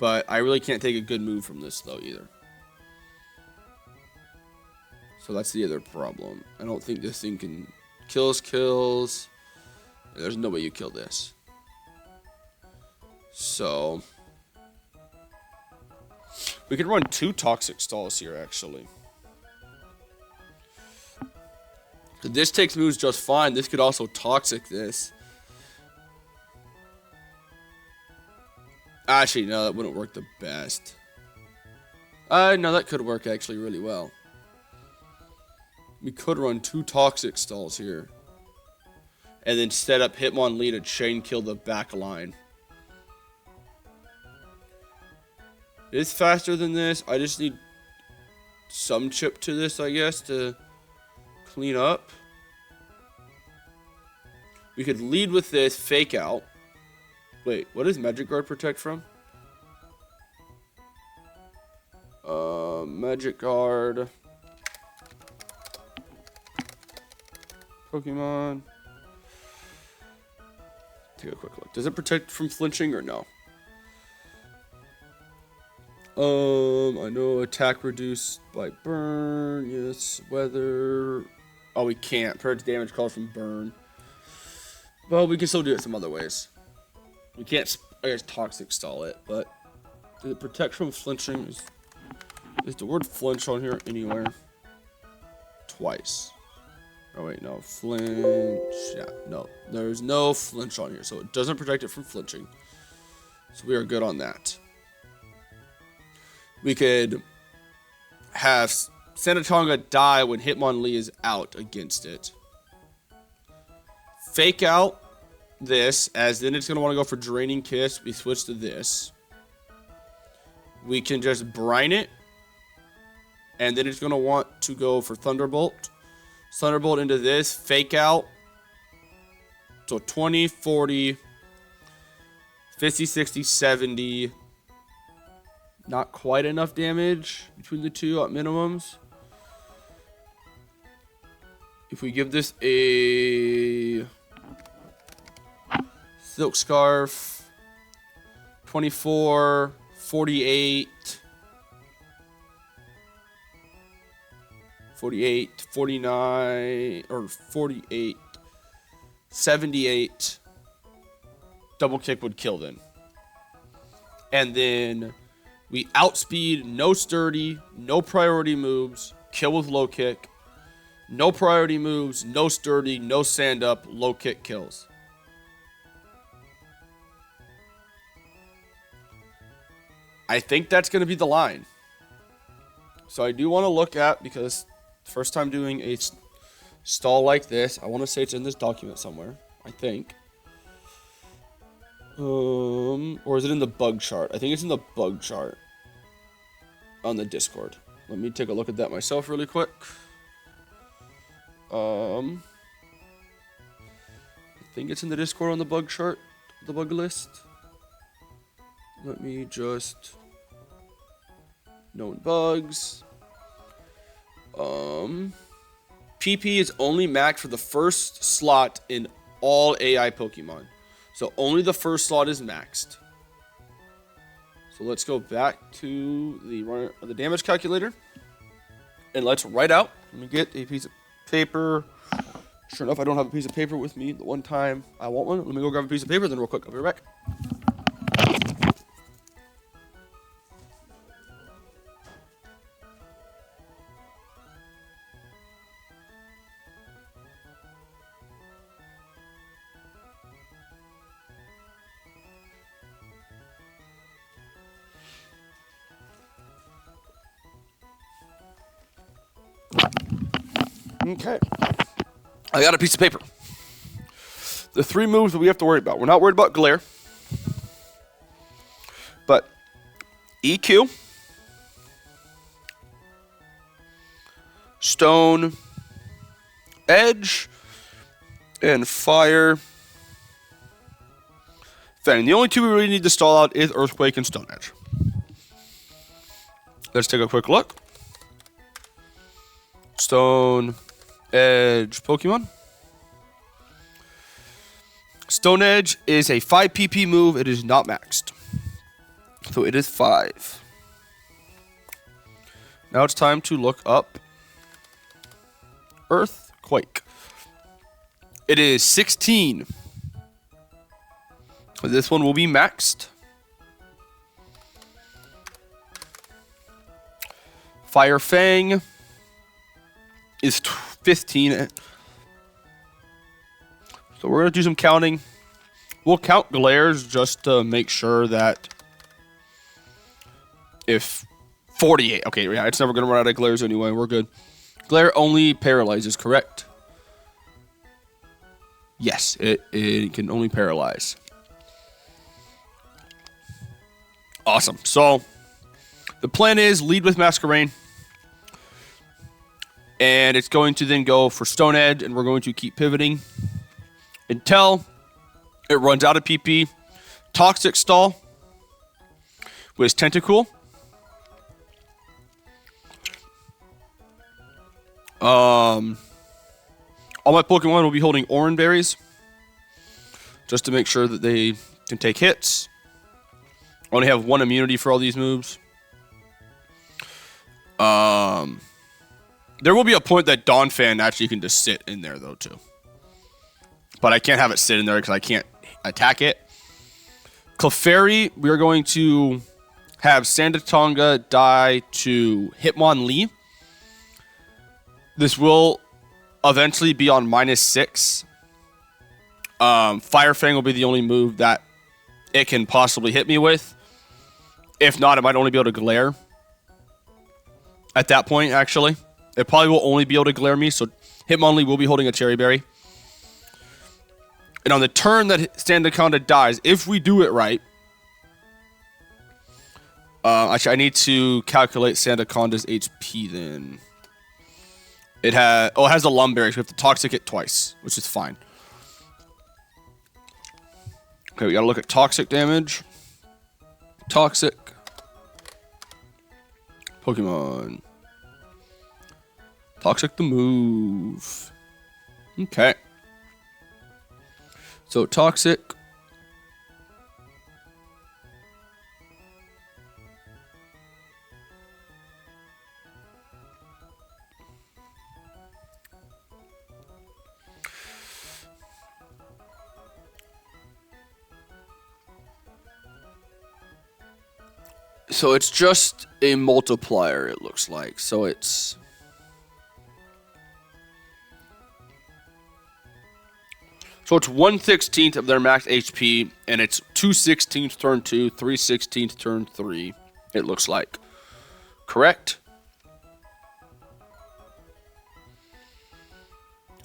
[SPEAKER 1] But I really can't take a good move from this, though, either. So that's the other problem. I don't think this thing can... kills. There's no way you kill this. So... we could run 2 Toxic Stalls here, actually. This takes moves just fine. This could also Toxic this. Actually, no, that wouldn't work the best. No, that could work actually really well. We could run 2 Toxic Stalls here. And then set up Hitmonlee to chain kill the back line. It's faster than this. I just need some chip to this, I guess, to clean up. We could lead with this, Fake Out. Wait, what does Magic Guard protect from? Magic Guard. Pokemon. Take a quick look. Does it protect from flinching or no? I know attack reduced by burn. Yes, weather. Oh, we can't. Protect damage caused from burn. Well, we can still do it some other ways. We can't, I guess, toxic stall it, but does it protect from flinching? Is the word flinch on here anywhere? Twice. Oh wait, no, flinch. Yeah, no, there's no flinch on here, so it doesn't protect it from flinching. So we are good on that. We could have Sanatonga die when Hitmonlee is out against it. Fake out this, as then it's going to want to go for Draining Kiss. We switch to this. We can just brine it, and then it's going to want to go for Thunderbolt. Thunderbolt into this, fake out. So 20, 40, 50, 60, 70. Not quite enough damage between the two at minimums. If we give this a Silk Scarf, 24, 48, 48, 49, or 48, 78, double kick would kill then. And then we outspeed, no sturdy, no priority moves, kill with low kick. No priority moves, no sturdy, no stand up, low kick kills. I think that's going to be the line. So I do want to look at, because first time doing a stall like this, I want to say it's in this document somewhere, I think. Or is it in the bug chart? I think it's in the bug chart on the Discord. Let me take a look at that myself really quick. I think it's in the Discord on the bug chart, the bug list. Let me just known bugs. PP is only maxed for the first slot in all AI Pokemon. So only the first slot is maxed. So let's go back to the damage calculator. And let's write out. Let me get a piece of paper. Sure enough, I don't have a piece of paper with me. The one time I want one. Let me go grab a piece of paper, then real quick, I'll be right back. Okay. I got a piece of paper. The 3 moves that we have to worry about. We're not worried about Glare. But EQ, Stone, Edge, and Fire. Fang. The only 2 we really need to stall out is Earthquake and Stone Edge. Let's take a quick look. Stone Edge Pokemon. Stone Edge is a 5 PP move. It is not maxed. So it is 5. Now it's time to look up Earthquake. It is 16. This one will be maxed. Fire Fang is 15. So we're going to do some counting. We'll count glares just to make sure that if 48. Okay, yeah, it's never going to run out of glares anyway. We're good. Glare only paralyzes, correct? Yes, it can only paralyze. Awesome. So the plan is lead with Masquerain. And it's going to then go for Stone Edge, and we're going to keep pivoting until it runs out of PP, Toxic Stall with Tentacool. All my Pokemon will be holding Oran Berries, just to make sure that they can take hits. I only have 1 immunity for all these moves. There will be a point that Donphan actually can just sit in there, though, too. But I can't have it sit in there because I can't attack it. Clefairy, we are going to have Sandaconda die to Hitmonlee. This will eventually be on -6. Fire Fang will be the only move that it can possibly hit me with. If not, it might only be able to glare. At that point, actually. It probably will only be able to glare me, so Hitmonlee will be holding a Cherry Berry. And on the turn that Sandaconda dies, if we do it right... actually, I need to calculate Sandaconda's HP then. It has a Lumberry, so we have to Toxic it twice, which is fine. Okay, we gotta look at Toxic damage. Toxic. Pokemon. Toxic the move. Okay. So, Toxic. So it's just a multiplier, it looks like. So it's... So it's 1/16 of their max HP, and it's 2/16 turn 2, 3/16 turn 3, it looks like. Correct?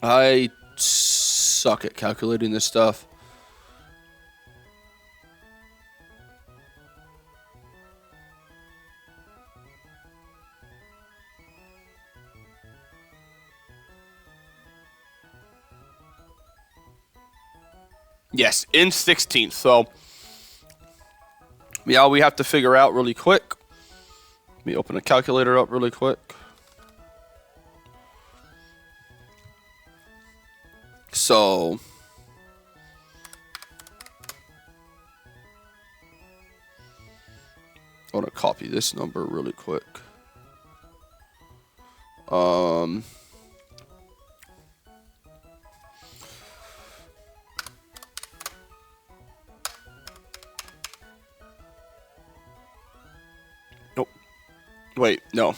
[SPEAKER 1] I suck at calculating this stuff. Yes, in 16th. So, yeah, we have to figure out really quick. Let me open a calculator up really quick. So, I want to copy this number really quick. Nope. Wait, no.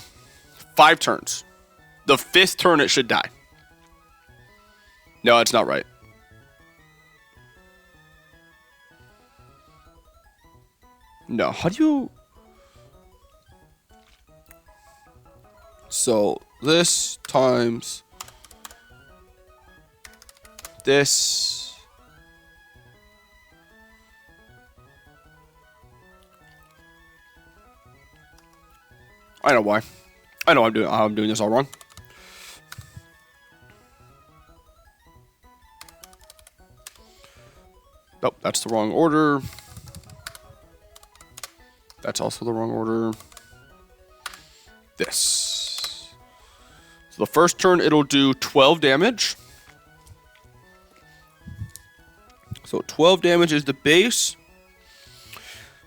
[SPEAKER 1] 5 turns. The 5th turn, it should die. No, it's not right. No, how do you... So, this times this. I know why. I know I'm doing this all wrong. Nope, that's the wrong order. That's also the wrong order. This. So the first turn, it'll do 12 damage. So 12 damage is the base.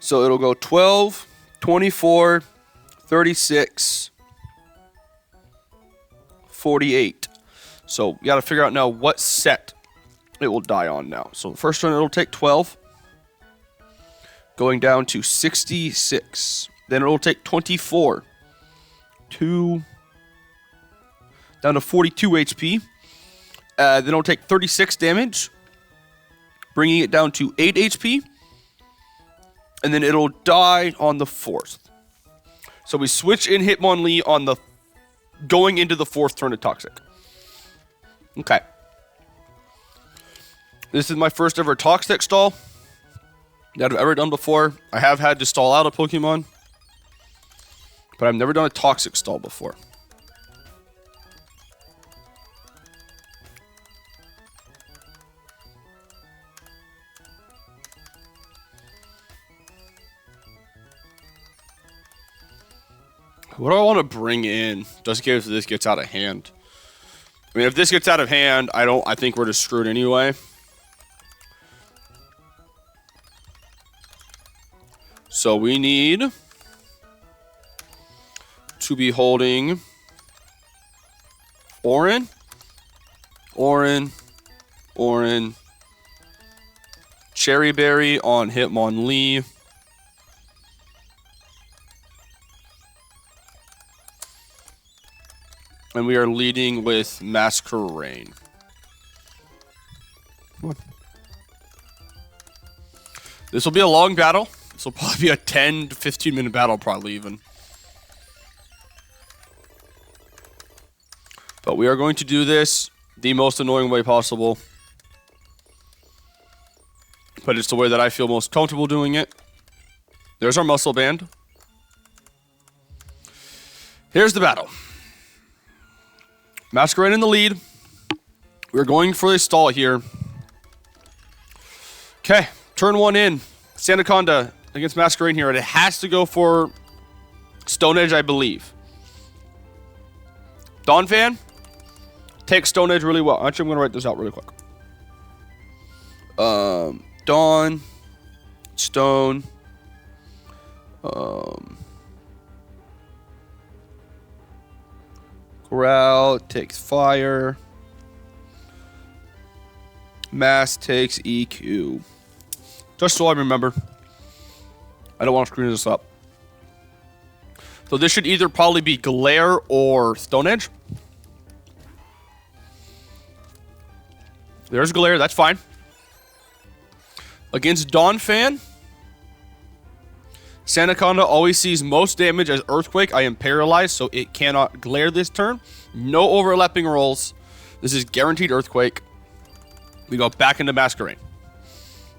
[SPEAKER 1] So it'll go 12, 24, 36, 48. So you got to figure out now what set it will die on now. So the first turn, it'll take 12. Going down to 66. Then it'll take 24. Down to 42 HP. Then it'll take 36 damage. Bringing it down to 8 HP. And then it'll die on the 4th. So we switch in Hitmonlee on the... going into the 4th turn of Toxic. Okay. This is my first ever Toxic stall that I've ever done before. I have had to stall out a Pokemon, but I've never done a Toxic stall before. What do I want to bring in just in case this gets out of hand? I mean, if this gets out of hand, I think we're just screwed anyway. So we need to be holding Orin, Cherry Berry on Hitmonlee. And we are leading with Masquerain. This will be a long battle. This will probably be a 10 to 15 minute battle, probably even. But we are going to do this the most annoying way possible. But it's the way that I feel most comfortable doing it. There's our muscle band. Here's the battle. Masquerain in the lead. We're going for a stall here. Okay, turn one in. Sandaconda against Masquerain here. And it has to go for Stone Edge, I believe. Donphan takes Stone Edge really well. Actually, I'm going to write this out really quick. Dawn, Stone, Growl takes Fire, Mass takes EQ. Just so I remember. I don't want to screw this up. So this should either probably be Glare or Stone Edge. There's Glare, that's fine. Against Donphan, Sandaconda always sees most damage as Earthquake. I am paralyzed, so it cannot Glare this turn. No overlapping rolls. This is guaranteed Earthquake. We go back into Masquerain.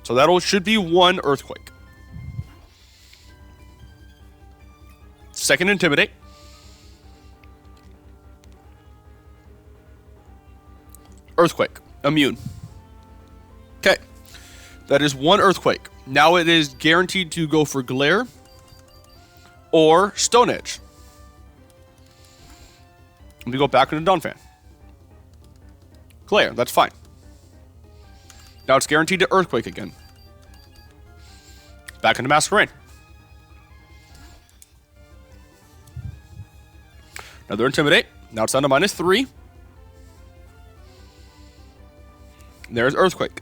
[SPEAKER 1] So that should be one Earthquake. Second Intimidate. Earthquake. Immune. Okay. That is one Earthquake. Now it is guaranteed to go for Glare or Stone Edge. We go back into Donphan. Glare, that's fine. Now it's guaranteed to Earthquake again. Back into Masquerain. Another Intimidate. Now it's down to -3. There's Earthquake.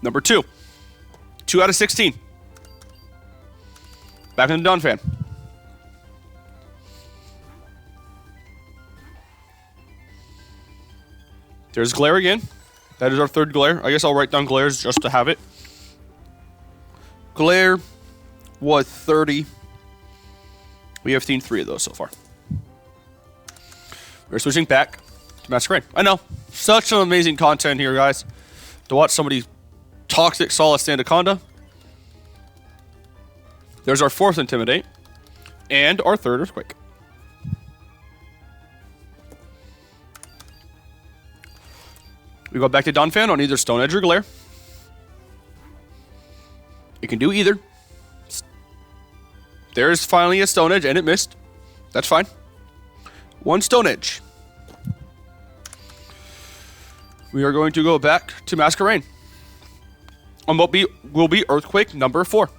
[SPEAKER 1] Number 2. 2 out of 16. Back into Donphan. There's Glare again. That is our third Glare. I guess I'll write down Glares just to have it. Glare was 30. We have seen 3 of those so far. We're switching back to Masquerain. I know. Such an amazing content here, guys. To watch somebody toxic Solace Sandaconda. There's our 4th Intimidate. And our 3rd Earthquake. We go back to Donphan on either Stone Edge or Glare. It can do either. There's finally a Stone Edge, and it missed. That's fine. One Stone Edge. We are going to go back to Masquerain. And what will be Earthquake number 4.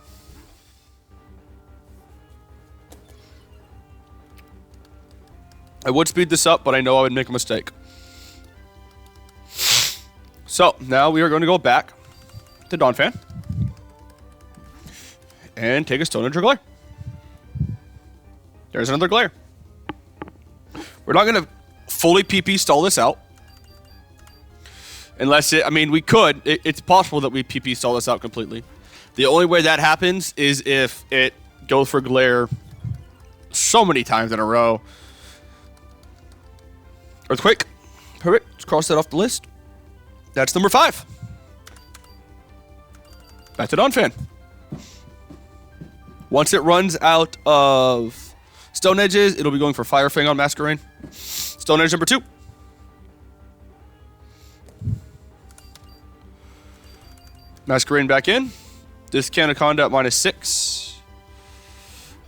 [SPEAKER 1] I would speed this up, but I know I would make a mistake. So, now we are going to go back to Donphan. And take a Stone Edge or Glare. There's another Glare. We're not going to fully PP stall this out. Unless it, I mean, we could. It's possible that we PP stall this out completely. The only way that happens is if it goes for Glare so many times in a row. Earthquake. Perfect. Let's cross that off the list. That's number 5. Back to Donphan. Once it runs out of Stone Edges, it'll be going for Fire Fang on Masquerain. Stone Edge number 2. Masquerain back in. This Sandaconda at -6.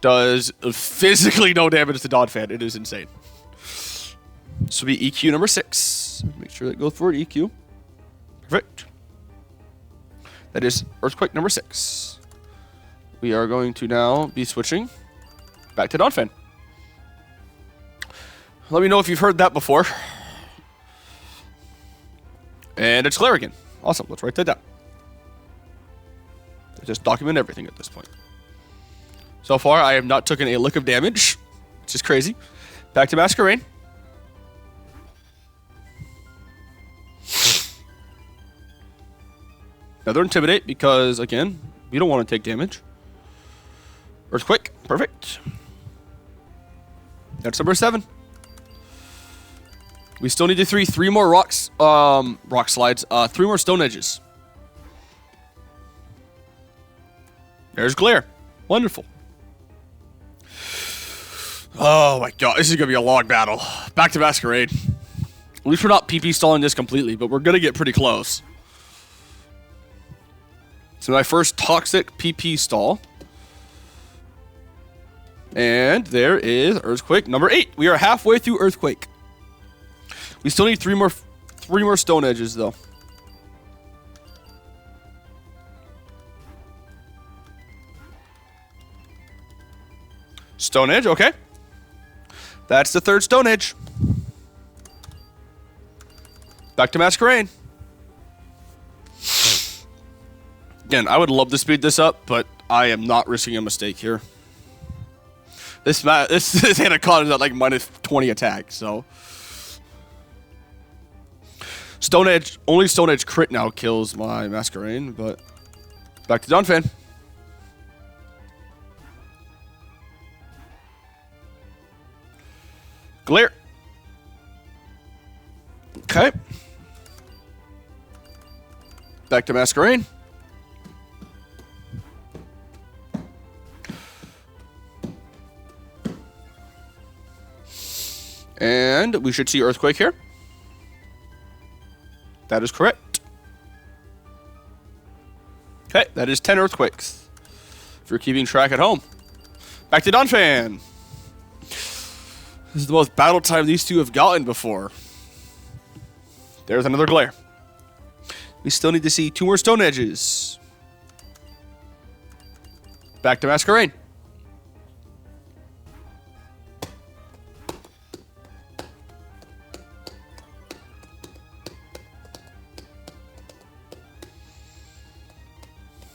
[SPEAKER 1] does physically no damage to Donphan. It is insane. This will be EQ number 6. Make sure that goes forward. EQ. Perfect. That is Earthquake number 6. We are going to now be switching back to Donphan. Let me know if you've heard that before. And it's Glare again. Awesome. Let's write that down. Just document everything at this point. So far, I have not taken a lick of damage, which is crazy. Back to Masquerain. Another Intimidate because, again, we don't want to take damage. Earthquake. Perfect. That's number 7. We still need to three more rock slides. 3 more stone edges. There's Glare. Wonderful. Oh my god, this is going to be a long battle. Back to Masquerade. At least we're not PP stalling this completely, but we're going to get pretty close. So my first toxic PP stall. And there is Earthquake number 8. We are halfway through Earthquake. We still need 3 more stone edges though. Stone Edge, okay. That's the 3rd Stone Edge. Back to Masquerain. Again, I would love to speed this up, but I am not risking a mistake here. This Anaconda is at like minus 20 attack, so. Stone Edge, only Stone Edge crit now kills my Masquerain, but back to Donphan. Glare. Okay. Back to Masquerain. And we should see Earthquake here. That is correct. Okay, that is 10 Earthquakes. If you're keeping track at home. Back to Donphan. This is the most battle time these two have gotten before. There's another Glare. We still need to see 2 more Stone Edges. Back to Masquerain.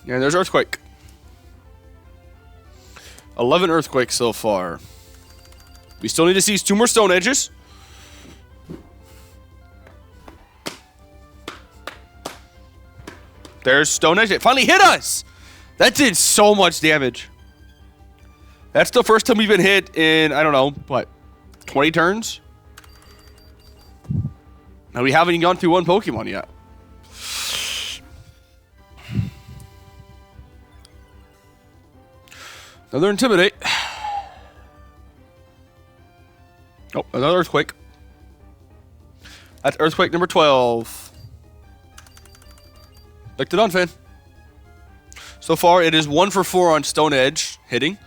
[SPEAKER 1] And there's Earthquake. 11 Earthquakes so far. We still need to see 2 more Stone Edges. There's Stone Edge. It finally hit us! That did so much damage. That's the first time we've been hit in, I don't know, what, 20 turns? And we haven't even gone through one Pokemon yet. Another Intimidate. Oh, another Earthquake. That's Earthquake number 12. Back to Donphan. So far, it is 1 for 4 on Stone Edge hitting.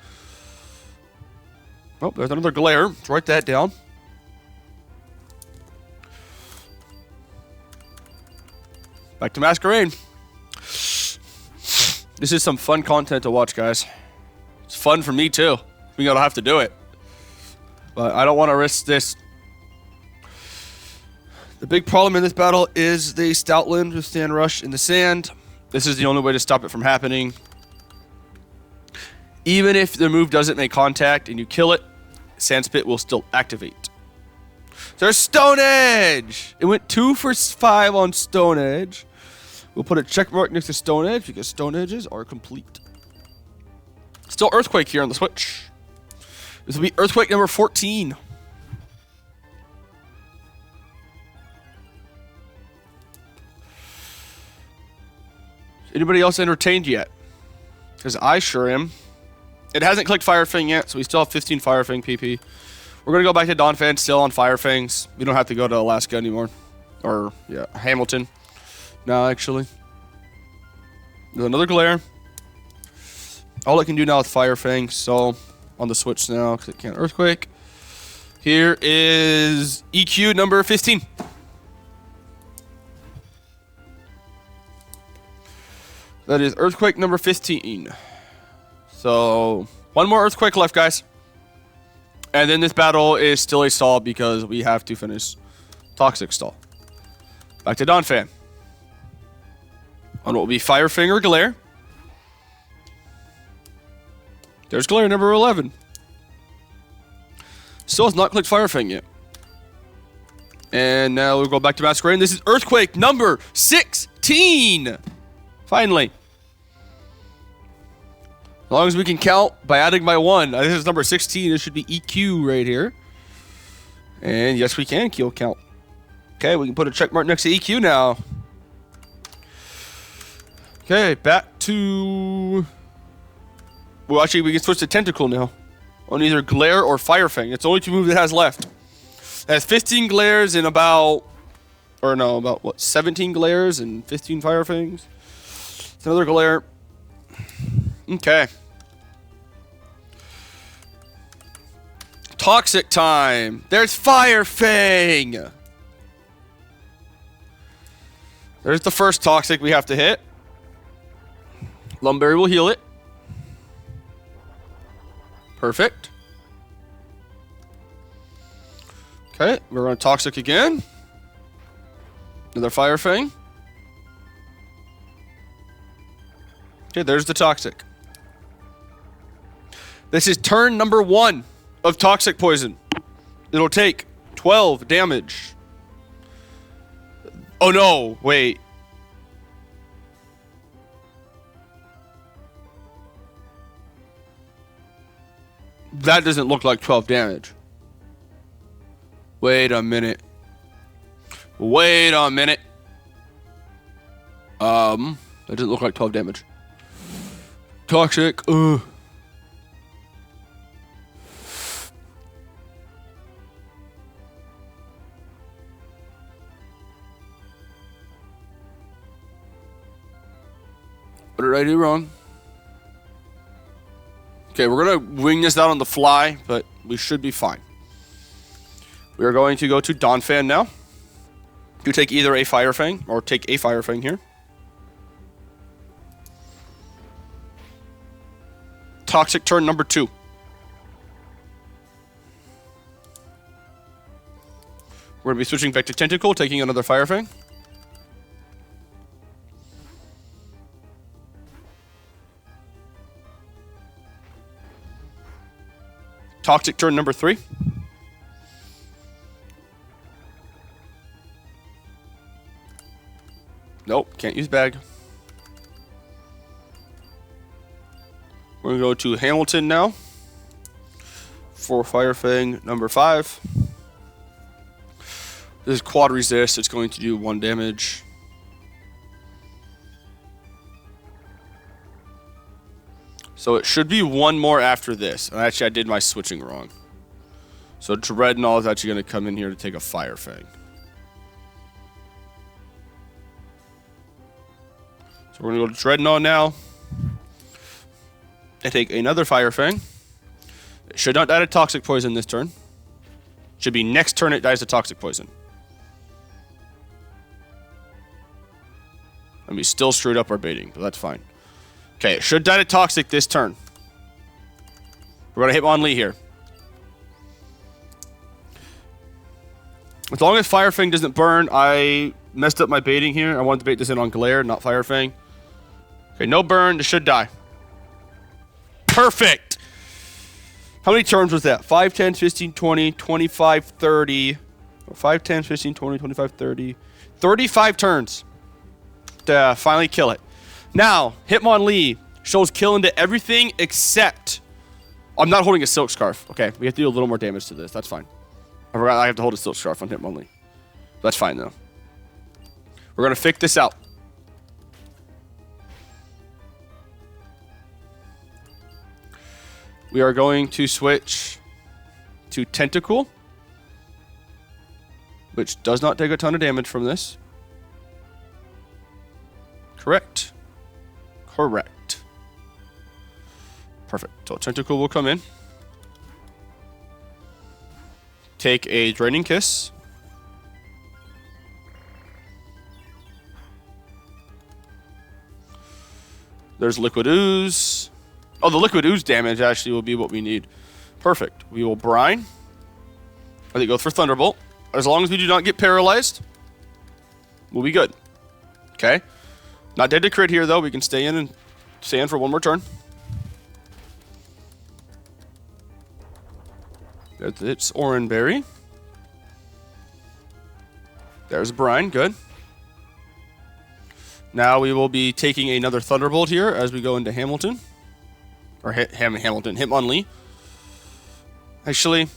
[SPEAKER 1] Oh, there's another Glare. Let's write that down. Back to Masquerain. This is some fun content to watch, guys. It's fun for me, too. We gotta have to do it. But I don't want to risk this. The big problem in this battle is the Stoutland with Sand Rush in the sand. This is the only way to stop it from happening. Even if the move doesn't make contact and you kill it, Sand Spit will still activate. There's Stone Edge! It went 2 for 5 on Stone Edge. We'll put a check mark next to Stone Edge because Stone Edges are complete. Still Earthquake here on the Switch. This will be Earthquake number 14. Anybody else entertained yet? Because I sure am. It hasn't clicked Fire Fang yet, so we still have 15 Fire Fang PP. We're going to go back to Donphan, still on Fire Fangs. We don't have to go to Alaska anymore. Or, yeah, Hamilton. No, actually. There's another Glare. All it can do now is Fire Fang, so on the switch now because it can't Earthquake. Here is EQ number 15. That is Earthquake number 15. So, one more Earthquake left, guys. And then this battle is still a stall because we have to finish Toxic stall. Back to Donphan. On what will be Fire Fang or Glare. There's Glare number 11. Still has not clicked Fire Fang yet. And now we'll go back to Masquerade. And this is Earthquake number 16. Finally. As long as we can count by adding by 1. This is number 16. This should be EQ right here. And yes, we can count. Okay, we can put a check mark next to EQ now. Okay, back to... Well, actually, we can switch to Tentacle now. On either Glare or Fire Fang. It's the only 2 moves it has left. It has 15 Glares and about... Or no, about what? 17 Glares and 15 Fire Fangs. It's another Glare. Okay. Toxic time. There's Fire Fang. There's the first Toxic we have to hit. Lumberry will heal it. Perfect. Okay, we're on Toxic again. Another Fire Fang. Okay, there's the Toxic. This is turn number 1 of Toxic Poison. It'll take 12 damage. Oh no, wait. That doesn't look like 12 damage. Wait a minute. Wait a minute. That doesn't look like 12 damage. Toxic. Ugh. What did I do wrong? Okay, we're going to wing this out on the fly, but we should be fine. We are going to go to Donphan now. You take either a Fire Fang, or take a Fire Fang here. Toxic turn number 2. We're going to be switching back to Tentacle, taking another Fire Fang. Toxic turn number 3. Nope, can't use bag. We're going to go to Hamilton now for Fire Fang number 5. This is quad resist. It's going to do 1 damage. So it should be 1 more after this. And actually, I did my switching wrong. So Dreadnought is actually going to come in here to take a Fire Fang. So we're going to go to Dreadnought now. And take another Fire Fang. It should not die to Toxic Poison this turn. Should be next turn it dies to Toxic Poison. And we still screwed up our baiting, but that's fine. Okay, it should die to Toxic this turn. We're going to Hitmonlee here. As long as Fire Fang doesn't burn, I messed up my baiting here. I wanted to bait this in on Glare, not Fire Fang. Okay, no burn. This should die. Perfect! How many turns was that? 5, 10, 15, 20, 25, 30. 5, 10, 15, 20, 25, 30. 35 turns to finally kill it. Now, Hitmonlee shows kill into everything except... I'm not holding a Silk Scarf. Okay, we have to do a little more damage to this. That's fine. I forgot I have to hold a Silk Scarf on Hitmonlee. That's fine, though. We're going to fix this out. We are going to switch to Tentacle, which does not take a ton of damage from this. Correct. Correct. Perfect. So Tentacle will come in. take a Draining Kiss. There's Liquid Ooze. Oh, the Liquid Ooze damage actually will be what we need. Perfect. We will Brine. I think go for Thunderbolt. As long as we do not get paralyzed, we'll be good. Okay. Not dead to crit here, though. We can stay in for one more turn. It's Oranberry. There's Brine. Good. Now we will be taking another Thunderbolt here as we go into Hamilton. Or Hamilton. Hitmonlee. Actually,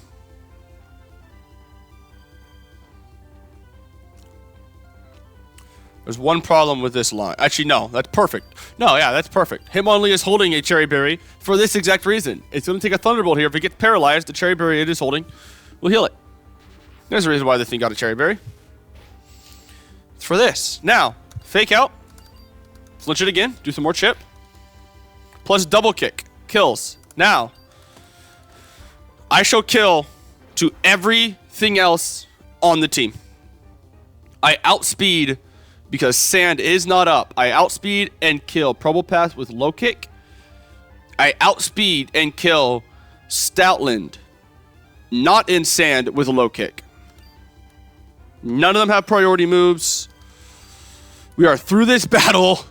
[SPEAKER 1] there's one problem with this line. Actually, no. That's perfect. No, yeah, that's perfect. Hitmonlee is holding a Cherry Berry for this exact reason. It's going to take a Thunderbolt here. If it gets paralyzed, the Cherry Berry it is holding will heal it. There's a reason why the thing got a Cherry Berry. It's for this. Now, Fake Out. Flinch it again. Do some more chip. Plus Double Kick. Kills. Now, I show kill to everything else on the team. I outspeed because Sand is not up. I outspeed and kill Probopath with Low Kick. I outspeed and kill Stoutland, not in Sand, with a Low Kick. None of them have priority moves. We are through this battle.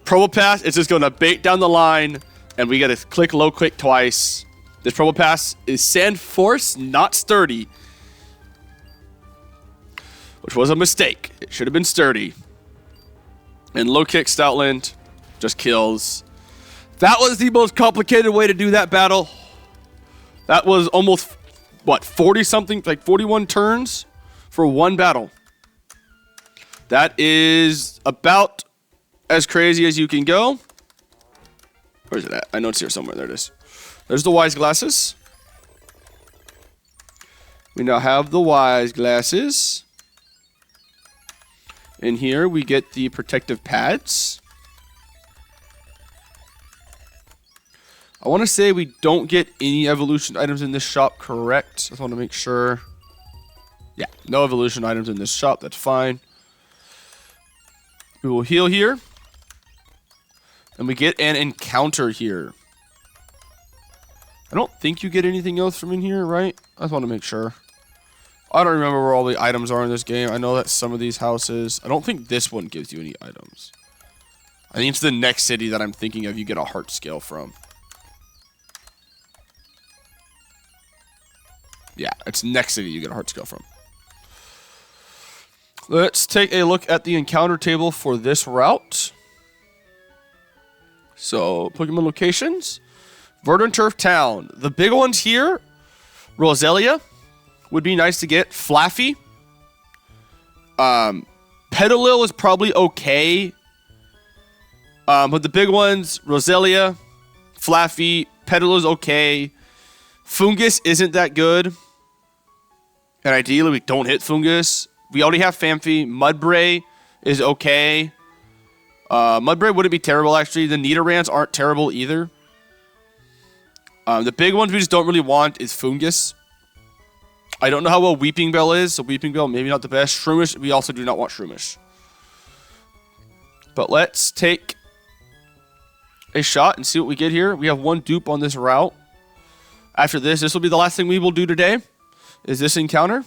[SPEAKER 1] Probopath is just going to bait down the line, and we got to click Low Kick twice. This Probopath is Sand Force, not Sturdy. Which was a mistake. It should have been Sturdy. And Low Kick Stoutland just kills. That was the most complicated way to do that battle. That was almost, what, 40-something, like 41 turns for one battle. That is about as crazy as you can go. Where's it at? I know it's here somewhere. There it is. There's the Wise Glasses. We now have the Wise Glasses. In here, we get the protective pads. I want to say we don't get any evolution items in this shop, correct? I just want to make sure. Yeah, no evolution items in this shop. That's fine. We will heal here. And we get an encounter here. I don't think you get anything else from in here, right? I just want to make sure. I don't remember where all the items are in this game. I know that some of these houses... I don't think this one gives you any items. I think it's the next city that I'm thinking of you get a heart scale from. Yeah, it's next city you get a heart scale from. Let's take a look at the encounter table for this route. So, Pokemon locations. Verdant Turf Town. The big ones here. Roselia. Would be nice to get. Flaffy. Petalil is probably okay. But the big ones, Roselia, Flaffy, Petalil is okay. Fungus isn't that good. And ideally, we don't hit Fungus. We already have Phanpy. Mudbray is okay. Mudbray wouldn't be terrible, actually. The Nidorans aren't terrible either. The big ones we just don't really want is Fungus. I don't know how well Weeping Bell is, so Weeping Bell maybe not the best. Shroomish, we also do not want Shroomish. But let's take a shot and see what we get here. We have one dupe on this route. After this will be the last thing we will do today, is this encounter.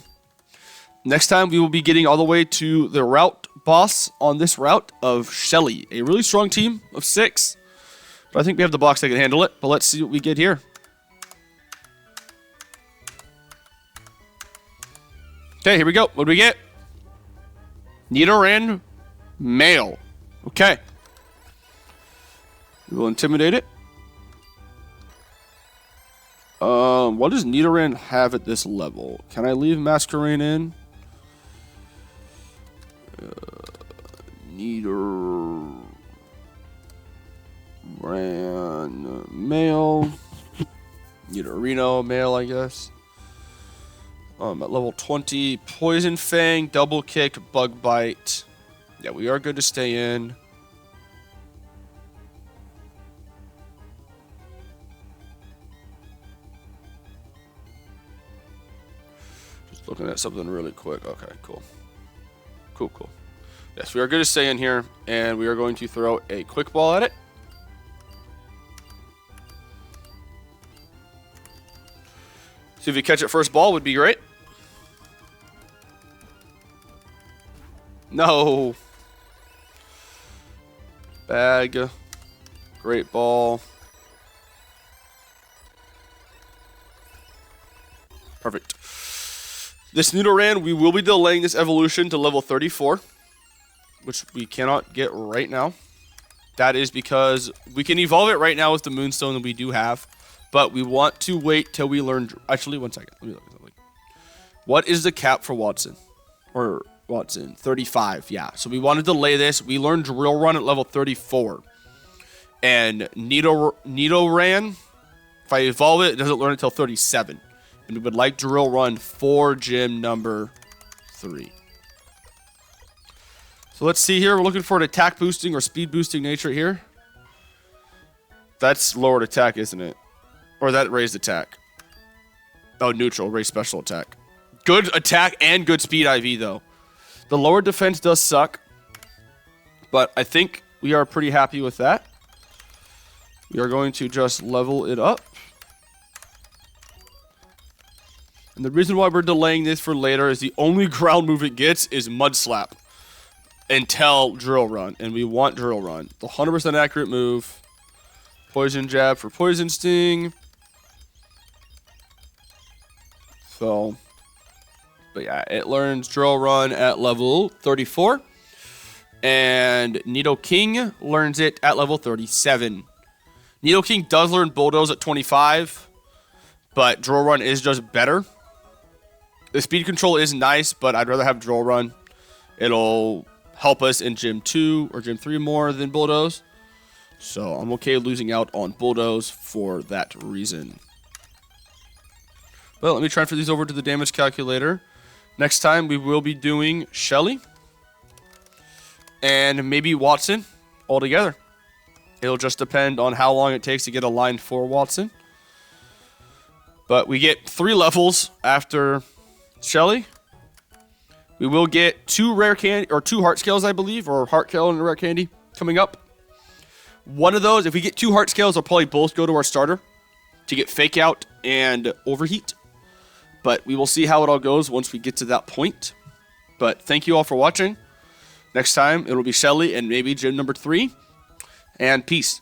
[SPEAKER 1] Next time, we will be getting all the way to the route boss on this route of Shelly. A really strong team of 6. But I think we have the box that can handle it. But let's see what we get here. Okay, here we go. What do we get? Nidoran Male. Okay. We will intimidate it. What does Nidoran have at this level? Can I leave Masquerain in? Nidoran Male. Nidorino Male, I guess. At level 20, Poison Fang, Double Kick, Bug Bite. Yeah, we are good to stay in. Looking at something really quick. Okay, cool. Cool. Yes, we are going to stay in here, and we are going to throw a quick ball at it. See if you catch it first ball would be great. No. Bag. Great ball. Perfect. This Nidoran, we will be delaying this evolution to level 34, which we cannot get right now. That is because we can evolve it right now with the Moonstone that we do have, but we want to wait till we learn. Actually, 1 second. Let me look at something. What is the cap for Watson? Or Watson? 35. Yeah. So we want to delay this. We learned Drill Run at level 34, and Nidoran, if I evolve it, it doesn't learn until 37. And we would like Drill Run for gym number 3. So let's see here. We're looking for an attack boosting or speed boosting nature here. That's lowered attack, isn't it? Or that raised attack. Oh, neutral. Raised special attack. Good attack and good speed IV, though. The lower defense does suck. But I think we are pretty happy with that. We are going to just level it up. And the reason why we're delaying this for later is the only ground move it gets is Mud Slap until Drill Run. And we want Drill Run. The 100% accurate move. Poison Jab for Poison Sting. So, but yeah, it learns Drill Run at level 34. And Nidoking learns it at level 37. Nidoking does learn Bulldoze at 25. But Drill Run is just better. The speed control is nice, but I'd rather have Drill Run. It'll help us in Gym 2 or Gym 3 more than Bulldoze. So I'm okay losing out on Bulldoze for that reason. Well, let me transfer these over to the damage calculator. Next time we will be doing Shelly and maybe Watson all together. It'll just depend on how long it takes to get a line for Watson. But we get 3 levels after Shelly. We will get 2 rare candy or 2 heart scales, I believe, or heart scale and rare candy coming up. One of those, if we get 2 heart scales, they'll probably both go to our starter to get fake out and overheat. But we will see how it all goes once we get to that point. But thank you all for watching. Next time, it'll be Shelly and maybe gym number 3. And peace.